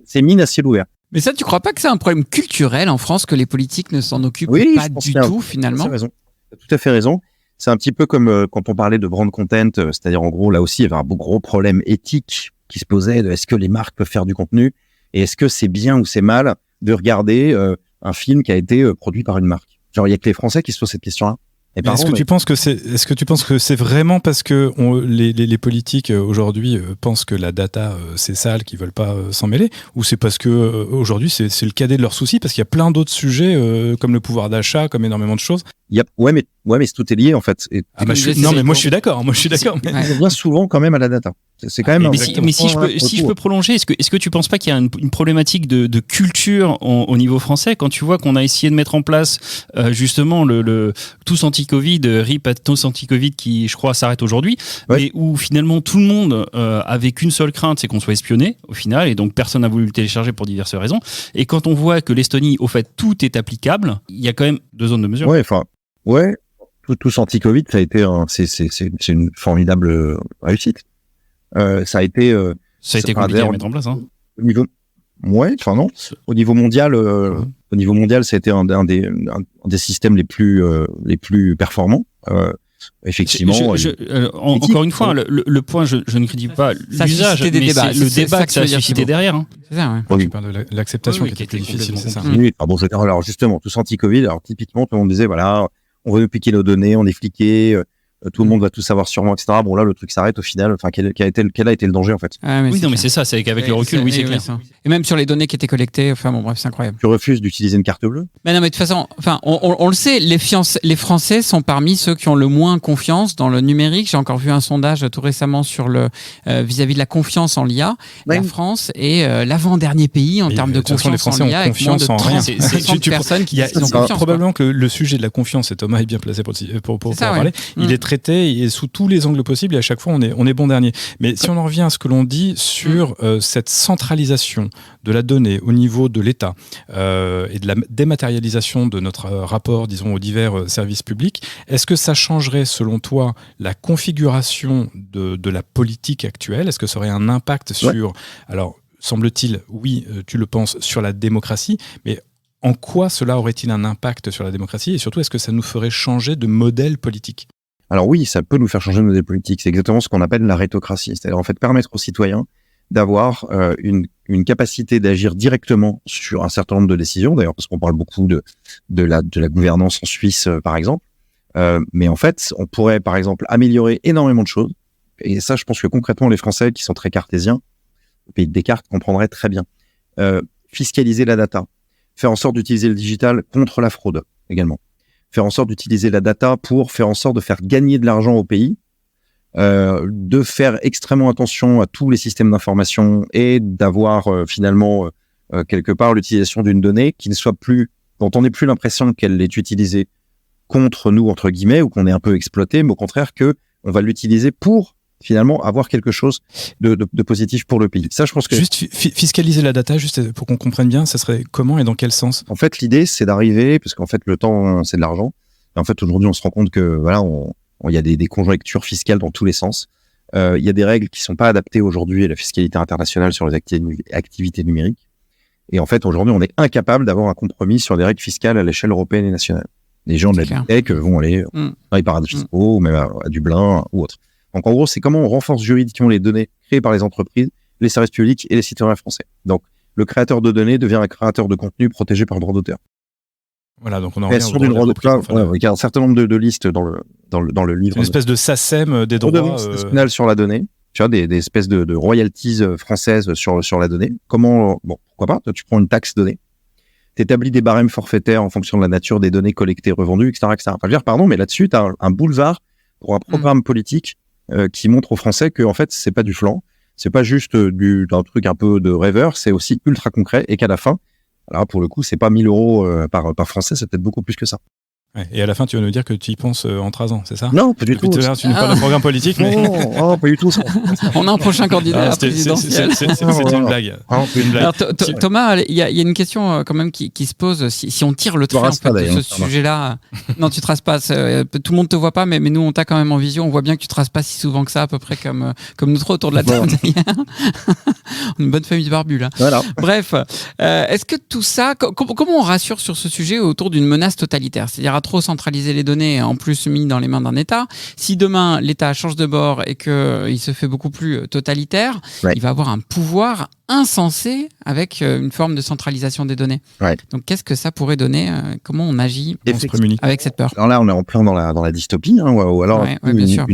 C'est mine à ciel ouvert. Mais ça, tu crois pas que c'est un problème culturel en France que les politiques ne s'en occupent pas du tout finalement? Tu as raison. Tu as tout à fait raison. C'est un petit peu comme quand on parlait de brand content, c'est-à-dire en gros, là aussi, il y avait un gros problème éthique qui se posait de est-ce que les marques peuvent faire du contenu et est-ce que c'est bien ou c'est mal de regarder un film qui a été produit par une marque. Genre, il y a que les Français qui se posent cette question-là. Est-ce que tu penses que c'est vraiment parce que les politiques aujourd'hui pensent que la data c'est sale, qu'ils veulent pas s'en mêler, ou c'est parce que aujourd'hui c'est le cadet de leurs soucis parce qu'il y a plein d'autres sujets comme le pouvoir d'achat, comme énormément de choses. Ouais, mais tout est lié en fait. Moi je suis d'accord. Mais... On revient souvent quand même à la data. C'est quand même. Mais si je peux prolonger, est-ce que tu penses pas qu'il y a une problématique de culture au niveau français quand tu vois qu'on a essayé de mettre en place justement le tous anti-Covid, RIP à tous anti-Covid qui je crois s'arrête aujourd'hui, mais où finalement tout le monde avait qu'une seule crainte, c'est qu'on soit espionné au final, et donc personne n'a voulu le télécharger pour diverses raisons. Et quand on voit que l'Estonie, au fait, tout est applicable, il y a quand même 2 zones de mesure. Ouais, tous anti-Covid, ça a été c'est une formidable réussite. Ça a été compliqué à mettre en place. Hein. Au niveau, au niveau mondial, ça a été un des systèmes les plus performants. Effectivement. Encore une fois, le point, je ne critique pas l'usage, mais le débat que ça a suscité derrière. Hein. C'est ça, ouais. Tu parles de l'acceptation qui était plus difficile, c'est ça. Oui, alors justement, tous anti-Covid, alors typiquement, tout le monde disait, voilà, on veut piquer nos données, on est fliqué, tout le monde va tout savoir sur moi, etc. Bon, là, le truc s'arrête au final. Enfin, quel a été le danger, en fait? Mais c'est ça, c'est qu'avec le recul, c'est clair. Et même sur les données qui étaient collectées, enfin, bon, bref, c'est incroyable. Tu refuses d'utiliser une carte bleue? Mais non, mais de toute façon, enfin, on le sait, les Français sont parmi ceux qui ont le moins confiance dans le numérique. J'ai encore vu un sondage tout récemment sur vis-à-vis de la confiance en l'IA. La France est l'avant-dernier pays en termes de confiance en l'IA, avec moins de 30% de personnes qui ont confiance. Probablement que le sujet de la confiance, et Thomas est bien placé pour en parler, il est traité et sous tous les angles possibles et à chaque fois on est bon dernier. Mais si on en revient à ce que l'on dit sur cette centralisation de la donnée au niveau de l'État et de la dématérialisation de notre rapport, disons, aux divers services publics, est-ce que ça changerait selon toi la configuration de la politique actuelle? Est-ce que ça aurait un impact sur, alors semble-t-il, oui, tu le penses, sur la démocratie, mais en quoi cela aurait-il un impact sur la démocratie et surtout est-ce que ça nous ferait changer de modèle politique? Alors oui, ça peut nous faire changer de modèle politique. C'est exactement ce qu'on appelle la rétocratie. C'est-à-dire en fait permettre aux citoyens d'avoir une capacité d'agir directement sur un certain nombre de décisions, d'ailleurs parce qu'on parle beaucoup de la gouvernance en Suisse par exemple, mais en fait on pourrait par exemple améliorer énormément de choses, et ça je pense que concrètement les Français qui sont très cartésiens, le pays de Descartes, comprendraient très bien. Fiscaliser la data, faire en sorte d'utiliser le digital contre la fraude également, faire en sorte d'utiliser la data pour faire en sorte de faire gagner de l'argent au pays, de faire extrêmement attention à tous les systèmes d'information et d'avoir finalement quelque part l'utilisation d'une donnée qui ne soit plus, dont on n'ait plus l'impression qu'elle est utilisée contre nous entre guillemets ou qu'on est un peu exploité, mais au contraire que on va l'utiliser pour finalement avoir quelque chose de positif pour le pays. Ça, je pense que juste fiscaliser la data, juste pour qu'on comprenne bien, ça serait comment et dans quel sens? En fait, l'idée c'est d'arriver, parce qu'en fait le temps c'est de l'argent. Et en fait aujourd'hui on se rend compte que voilà, il y a des conjonctures fiscales dans tous les sens. Il y a des règles qui sont pas adaptées aujourd'hui à la fiscalité internationale sur les activités numériques. Et en fait, aujourd'hui, on est incapable d'avoir un compromis sur des règles fiscales à l'échelle européenne et nationale. Les gens de la tech vont aller dans les paradis fiscaux ou même à Dublin ou autre. Donc en gros, c'est comment on renforce juridiquement les données créées par les entreprises, les services publics et les citoyens français. Donc le créateur de données devient un créateur de contenu protégé par le droit d'auteur. Voilà, donc on en revient au droit d'auteur. Il y a un certain nombre de listes dans le livre. Une espèce de SACEM des droits national sur la donnée. Tu vois, des espèces de royalties françaises sur la donnée. Comment, pourquoi pas, tu prends une taxe donnée, t'établis des barèmes forfaitaires en fonction de la nature des données collectées, revendues, etc., etc. Enfin, je veux dire, pardon, mais là-dessus, t'as un boulevard pour un programme politique qui montre aux Français que, en fait, c'est pas du flan, c'est pas juste d'un truc un peu de rêveur, c'est aussi ultra concret et qu'à la fin, alors pour le coup, c'est pas 1 000 € par Français, c'est peut-être beaucoup plus que ça. Ouais, et à la fin, tu vas nous dire que tu y penses en 3 ans, c'est ça? Non, pas du tout. Tu n'es pas de programme politique, mais... Non, pas du tout. Ça. On a un prochain candidat à la présidentielle. C'était une blague. Alors, Thomas, il y a une question quand même qui se pose. Si on tire le trait en fait, de ce sujet-là... Non, tu te rases pas. Tout le monde te voit pas, mais nous, on t'a quand même en vision. On voit bien que tu te rases pas si souvent que ça, à peu près comme nous trois autour de la table. Une bonne famille de barbus, là. Voilà. Bref, est-ce que tout ça... Comment on rassure sur ce sujet autour d'une menace totalitaire? C'est-à-dire à trop centraliser les données, en plus mis dans les mains d'un État. Si demain l'État change de bord et qu'il se fait beaucoup plus totalitaire, il va avoir un pouvoir insensé avec une forme de centralisation des données. Donc qu'est-ce que ça pourrait donner? Comment on agit avec cette peur? Alors là, on est en plein dans la dystopie, hein, ou alors bien sûr.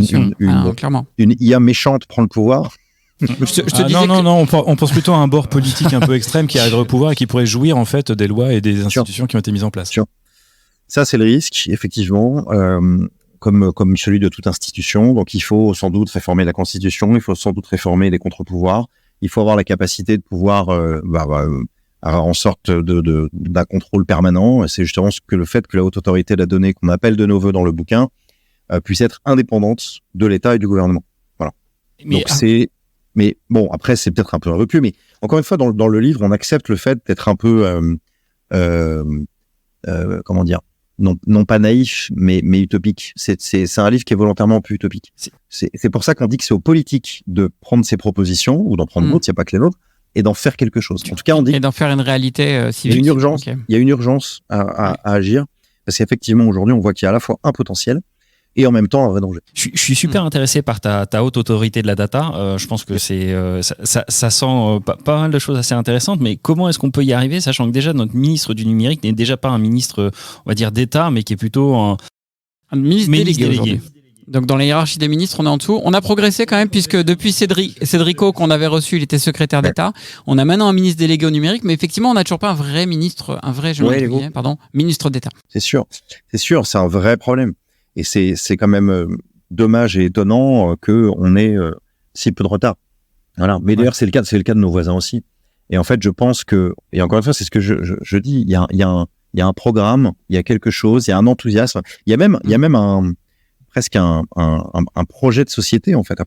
Clairement. Une IA méchante prend le pouvoir. Non, on pense plutôt à un bord politique un peu extrême qui arriverait au pouvoir et qui pourrait jouir en fait des lois et des institutions qui ont été mises en place. Ça, c'est le risque, effectivement, comme celui de toute institution. Donc, il faut sans doute réformer la Constitution, il faut sans doute réformer les contre-pouvoirs, il faut avoir la capacité de pouvoir en sorte d'un contrôle permanent. C'est justement ce que le fait que la haute autorité de la donnée, qu'on appelle de nos voeux dans le bouquin, puisse être indépendante de l'État et du gouvernement. Voilà. Mais bon, après, c'est peut-être un peu un recul, mais encore une fois, dans le livre, on accepte le fait d'être un peu, comment dire, non pas naïf, mais utopique. C'est un livre qui est volontairement un peu utopique. C'est pour ça qu'on dit que c'est aux politiques de prendre ces propositions, ou d'en prendre d'autres, il n'y a pas que les nôtres, et d'en faire quelque chose. En tout cas, on dit... Et d'en faire une réalité civique. Il y a une urgence à agir, parce qu'effectivement, aujourd'hui, on voit qu'il y a à la fois un potentiel, et en même temps un vrai danger. Je suis super intéressé par ta haute autorité de la data. Je pense que ça sent pas mal de choses assez intéressantes, mais comment est-ce qu'on peut y arriver, sachant que déjà notre ministre du numérique n'est déjà pas un ministre, on va dire, d'État, mais qui est plutôt un ministre délégué. Donc dans la hiérarchie des ministres, on est en dessous. On a progressé quand même, puisque depuis Cédrico qu'on avait reçu, il était secrétaire d'État. On a maintenant un ministre délégué au numérique, mais effectivement, on n'a toujours pas un vrai ministre, ministre d'État. C'est sûr, c'est un vrai problème. Et c'est quand même dommage et étonnant que on ait si peu de retard. Voilà. Mais d'ailleurs, c'est le cas de nos voisins aussi. Et en fait, je pense que, et encore une fois, c'est ce que je dis, il y a un programme, il y a quelque chose, il y a un enthousiasme, il y a même presque un projet de société, en fait.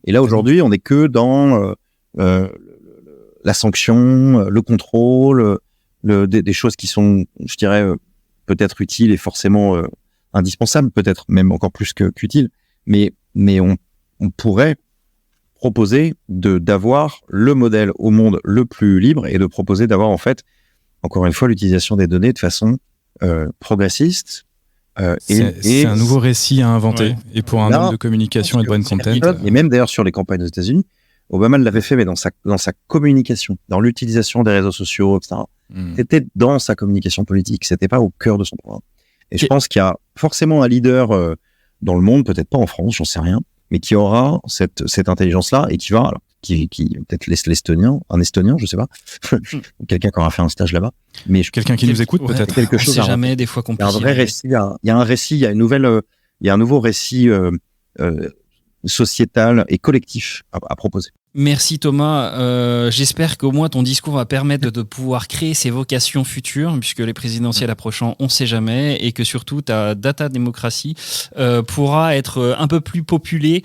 Et là, aujourd'hui, on n'est que dans la sanction, le contrôle, des choses qui sont, je dirais, peut-être utiles et forcément indispensable, peut-être même encore plus qu'utile, mais on pourrait proposer d'avoir le modèle au monde le plus libre et de proposer d'avoir en fait, encore une fois, l'utilisation des données de façon progressiste. C'est un nouveau récit à inventer, et pour un homme de communication et de bonne content. Et même d'ailleurs sur les campagnes aux États-Unis, Obama l'avait fait, mais dans sa communication, dans l'utilisation des réseaux sociaux, etc. C'était dans sa communication politique, c'était pas au cœur de son programme. Et je pense qu'il y a forcément un leader dans le monde, peut-être pas en France, j'en sais rien, mais qui aura cette intelligence-là et qui va, alors, qui peut-être un Estonien, je sais pas, quelqu'un qui aura fait un stage là-bas, mais quelqu'un qui nous écoute peut-être. Quelque chose. On sait jamais, des fois qu'on Il y a un vrai récit, il y a un récit, il y a un nouveau récit sociétal et collectif à proposer. Merci Thomas. J'espère qu'au moins ton discours va permettre de pouvoir créer ces vocations futures, puisque les présidentielles approchant, on ne sait jamais, et que surtout ta data démocratie pourra être un peu plus populée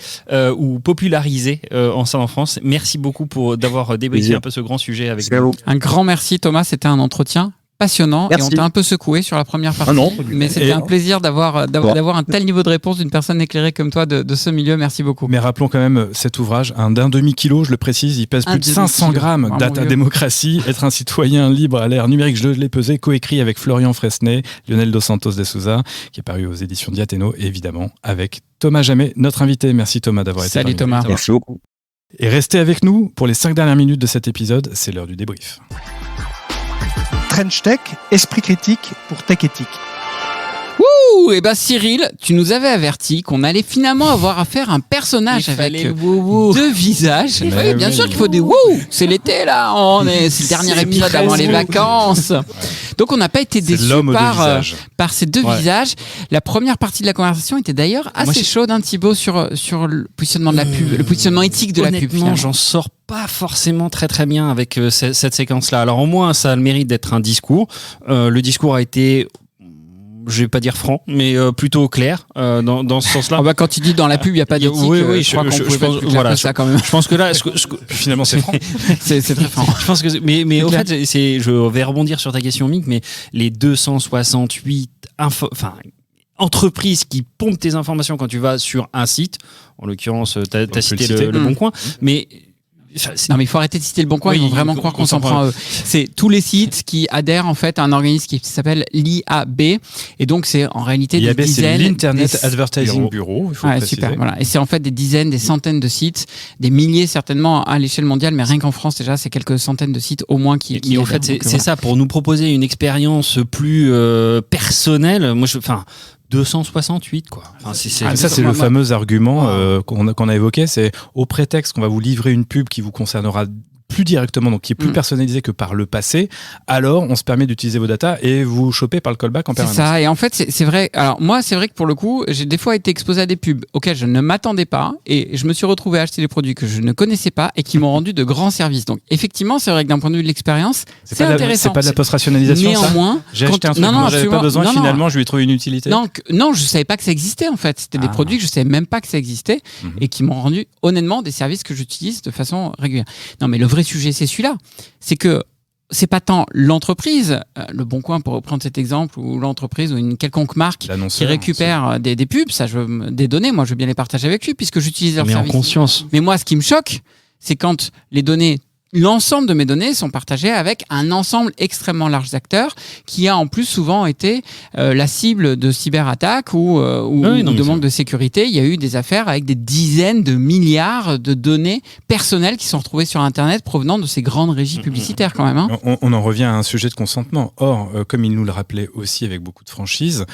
ou popularisée en France. Merci beaucoup d'avoir débriefé un peu ce grand sujet avec nous. Un grand merci Thomas, c'était un entretien passionnant. Merci. Et on t'a un peu secoué sur la première partie. Mais c'était un plaisir d'avoir un tel niveau de réponse d'une personne éclairée comme toi de ce milieu. Merci beaucoup. Mais rappelons quand même cet ouvrage, d'un demi-kilo, je le précise, il pèse plus de 500 grammes. Data démocratie, être un citoyen libre à l'ère numérique, je l'ai pesé, coécrit avec Florian Fresnay, Lionel Dos Santos de Souza, qui est paru aux éditions Diathéno, et évidemment avec Thomas Jamet, notre invité. Merci Thomas d'avoir été Salut Thomas. Merci beaucoup. Et restez avec nous pour les 5 dernières minutes de cet épisode, c'est l'heure du débrief. French Tech, esprit critique pour Tech Éthique. Et ben Cyril, tu nous avais averti qu'on allait finalement avoir affaire à un personnage avec deux visages. Oui, bien sûr qu'il faut des wouh. C'est l'été là, c'est le dernier épisode avant les vacances. Donc on n'a pas été déçus par ces deux visages. La première partie de la conversation était d'ailleurs assez chaude, Thibaut, sur le positionnement de la pub, le positionnement éthique de la pub. Honnêtement, j'en sors pas forcément très bien avec cette séquence-là. Alors au moins, ça a le mérite d'être un discours. Le discours a été, je vais pas dire franc, mais plutôt clair dans ce sens-là. Quand tu dis dans la pub, il n'y a pas d'éthique. Oui, je crois qu'on pouvait pas être plus clair que ça quand même. Je pense que là, finalement, c'est franc. c'est très franc. Je pense que, mais au fait, je vais rebondir sur ta question, Mick, mais les 268 entreprises qui pompent tes informations quand tu vas sur un site, en l'occurrence, t'as cité le Bon Coin, mais non, mais il faut arrêter de citer le Bon Coin, ils vont vraiment croire qu'on s'en prend à eux. C'est tous les sites qui adhèrent en fait à un organisme qui s'appelle l'IAB, et donc c'est en réalité l'IAB, des dizaines. C'est l'Internet Advertising Bureau. Il faut préciser. Super, voilà. Et c'est en fait des dizaines, des centaines de sites, des milliers certainement à l'échelle mondiale, mais rien qu'en France déjà, c'est quelques centaines de sites au moins qui en fait, c'est ça, pour nous proposer une expérience plus personnelle. 268 quoi. Ça c'est le fameux argument qu'on a évoqué, c'est au prétexte qu'on va vous livrer une pub qui vous concernera plus directement, donc qui est plus personnalisé que par le passé, alors on se permet d'utiliser vos datas et vous choper par le callback en permanence. C'est ça, et en fait c'est vrai. Alors moi c'est vrai que pour le coup j'ai des fois été exposé à des pubs auxquelles je ne m'attendais pas et je me suis retrouvé à acheter des produits que je ne connaissais pas et qui m'ont rendu de grands services. Donc effectivement c'est vrai que d'un point de vue de l'expérience c'est intéressant. C'est pas de la post-rationalisation. Néanmoins, j'ai acheté un truc dont j'avais pas besoin, finalement je lui ai trouvé une utilité. Non, je savais pas que ça existait en fait. C'était des produits que je savais même pas que ça existait et qui m'ont rendu honnêtement des services que j'utilise de façon régulière. Non mais le vrai sujet c'est celui-là, c'est que c'est pas tant l'entreprise, le Bon Coin pour reprendre cet exemple, ou l'entreprise ou une quelconque marque qui récupère des pubs, des données, moi je veux bien les partager avec lui puisque j'utilise leur service. Mais en conscience. Mais moi ce qui me choque, c'est quand les données, l'ensemble de mes données sont partagées avec un ensemble extrêmement large d'acteurs qui a en plus souvent été la cible de cyberattaques ou de manque de sécurité. Il y a eu des affaires avec des dizaines de milliards de données personnelles qui sont retrouvées sur Internet provenant de ces grandes régies publicitaires quand même. Hein. On en revient à un sujet de consentement. Or, comme il nous le rappelait aussi avec beaucoup de franchise,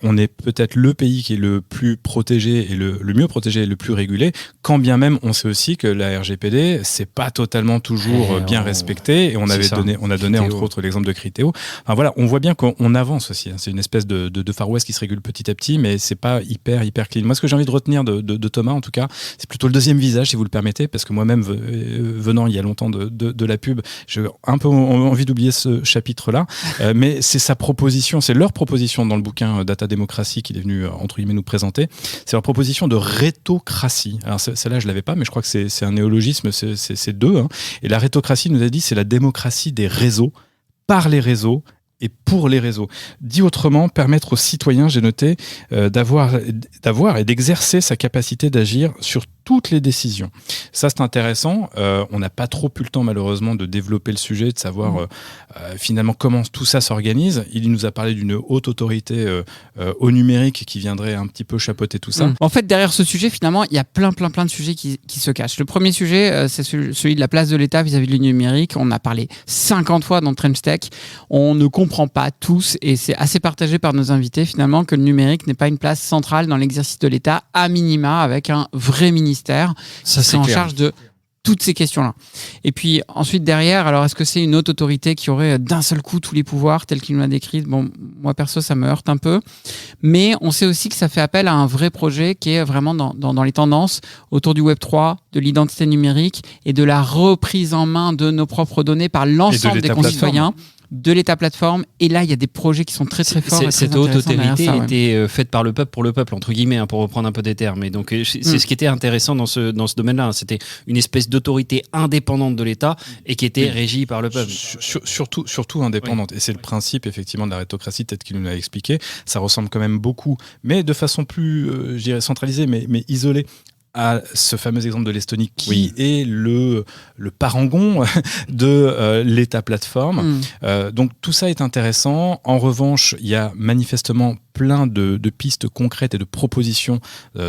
on est peut-être le pays qui est le plus protégé et le mieux protégé et le plus régulé, quand bien même on sait aussi que la RGPD, c'est pas totalement toujours bien respecté, et on a donné entre autres l'exemple de Criteo. Enfin voilà, on voit bien qu'on avance aussi. C'est une espèce de Far West qui se régule petit à petit, mais c'est pas hyper clean. Moi, ce que j'ai envie de retenir de Thomas, en tout cas, c'est plutôt le deuxième visage, si vous le permettez, parce que moi-même, venant il y a longtemps de la pub, j'ai un peu envie d'oublier ce chapitre-là, mais c'est sa proposition, c'est leur proposition dans le bouquin Data Démocratie qu'il est venu, entre guillemets, nous présenter. C'est leur proposition de rétocratie. Alors celle-là, je l'avais pas, mais je crois que c'est un néologisme, c'est deux, hein. Et la rétocratie, nous a dit, c'est la démocratie des réseaux, par les réseaux et pour les réseaux. Dit autrement, permettre aux citoyens, j'ai noté, d'avoir et d'exercer sa capacité d'agir sur toutes les décisions. Ça, c'est intéressant. On n'a pas trop eu le temps, malheureusement, de développer le sujet, de savoir finalement comment tout ça s'organise. Il nous a parlé d'une haute autorité au numérique qui viendrait un petit peu chapeauter tout ça. En fait, derrière ce sujet, finalement, il y a plein de sujets qui se cachent. Le premier sujet, c'est celui de la place de l'État vis-à-vis du numérique. On a parlé 50 fois dans Trench Tech. On ne comprend pas tous, et c'est assez partagé par nos invités, finalement, que le numérique n'est pas une place centrale dans l'exercice de l'État, à minima, avec un vrai ministère qui est en charge de toutes ces questions-là. Et puis ensuite derrière, alors est-ce que c'est une haute autorité qui aurait d'un seul coup tous les pouvoirs tels qu'il nous l'a décrit? Bon, moi perso, ça me heurte un peu. Mais on sait aussi que ça fait appel à un vrai projet qui est vraiment dans les tendances autour du Web 3, de l'identité numérique et de la reprise en main de nos propres données par l'ensemble des concitoyens. De l'État plateforme, et là il y a des projets qui sont très forts. Cette haute autorité était faite par le peuple pour le peuple, entre guillemets, pour reprendre un peu des termes. Et donc c'est ce qui était intéressant dans ce domaine-là. C'était une espèce d'autorité indépendante de l'État et qui était régie par le peuple. Surtout indépendante. Et c'est le principe effectivement de la méritocratie, peut-être qu'il nous l'a expliqué. Ça ressemble quand même beaucoup, mais de façon plus, je dirais, centralisée, mais isolée, à ce fameux exemple de l'Estonie qui est le parangon de l'État plateforme. Donc tout ça est intéressant. En revanche, il y a manifestement plein de pistes concrètes et de propositions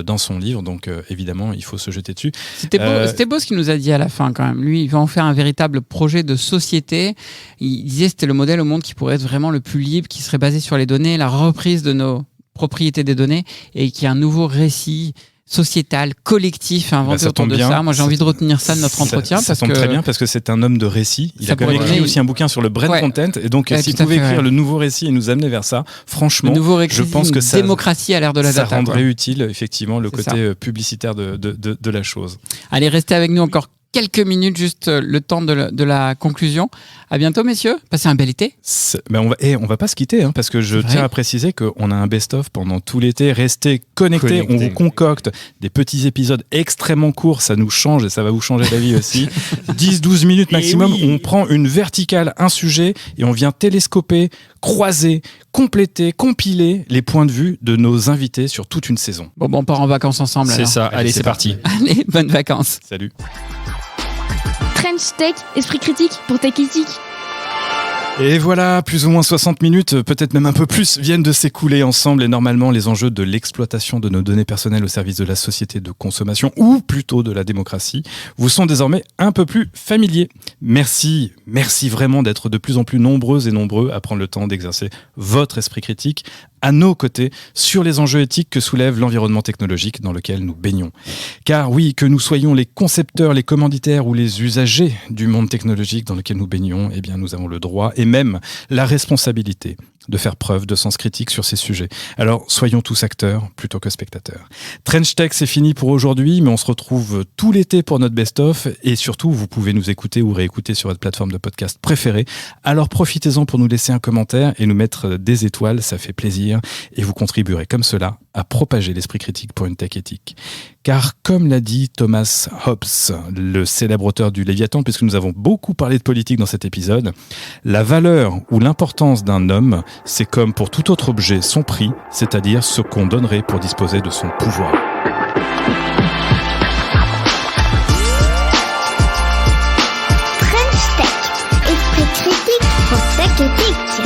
dans son livre. Donc évidemment, il faut se jeter dessus. C'était beau ce qu'il nous a dit à la fin quand même. Lui, il va en faire un véritable projet de société. Il disait que c'était le modèle au monde qui pourrait être vraiment le plus libre, qui serait basé sur les données, la reprise de nos propriétés des données, et qui a un nouveau récit sociétal, collectif, inventé autour de ça. Moi, j'ai envie de retenir ça de notre entretien. Ça tombe très bien parce que c'est un homme de récit. Il a quand même écrit aussi un bouquin sur le brain content. Et donc, s'il pouvait écrire le nouveau récit et nous amener vers ça, franchement, je pense que ça, démocratie à l'ère de la data, rendrait utile, effectivement, le côté publicitaire de la chose. Allez, restez avec nous encore quelques minutes, juste le temps de la conclusion. À bientôt, messieurs. Passez un bel été. On va pas se quitter, parce que je tiens à préciser qu'on a un best-of pendant tout l'été. Restez connectés. On vous concocte des petits épisodes extrêmement courts. Ça nous change et ça va vous changer la vie aussi. 10-12 minutes maximum. On prend une verticale, un sujet, et on vient télescoper, croiser, compléter, compiler les points de vue de nos invités sur toute une saison. Bon, on part en vacances ensemble. C'est ça. Allez, c'est parti. Allez, bonnes vacances. Salut. Trench Tech, esprit critique pour Tech Éthique. Et voilà, plus ou moins 60 minutes, peut-être même un peu plus, viennent de s'écouler ensemble, et normalement les enjeux de l'exploitation de nos données personnelles au service de la société de consommation, ou plutôt de la démocratie, vous sont désormais un peu plus familiers. Merci vraiment d'être de plus en plus nombreuses et nombreux à prendre le temps d'exercer votre esprit critique à nos côtés sur les enjeux éthiques que soulève l'environnement technologique dans lequel nous baignons. Car oui, que nous soyons les concepteurs, les commanditaires ou les usagers du monde technologique dans lequel nous baignons, eh bien nous avons le droit et même la responsabilité de faire preuve de sens critique sur ces sujets. Alors, soyons tous acteurs plutôt que spectateurs. Trench Tech, c'est fini pour aujourd'hui, mais on se retrouve tout l'été pour notre best-of, et surtout, vous pouvez nous écouter ou réécouter sur votre plateforme de podcast préférée. Alors, profitez-en pour nous laisser un commentaire et nous mettre des étoiles, ça fait plaisir, et vous contribuerez comme cela à propager l'esprit critique pour une tech éthique. Car, comme l'a dit Thomas Hobbes, le célèbre auteur du Léviathan, puisque nous avons beaucoup parlé de politique dans cet épisode, la valeur ou l'importance d'un homme, c'est comme pour tout autre objet son prix, c'est-à-dire ce qu'on donnerait pour disposer de son pouvoir. Trench Tech, esprit critique pour Tech Éthique.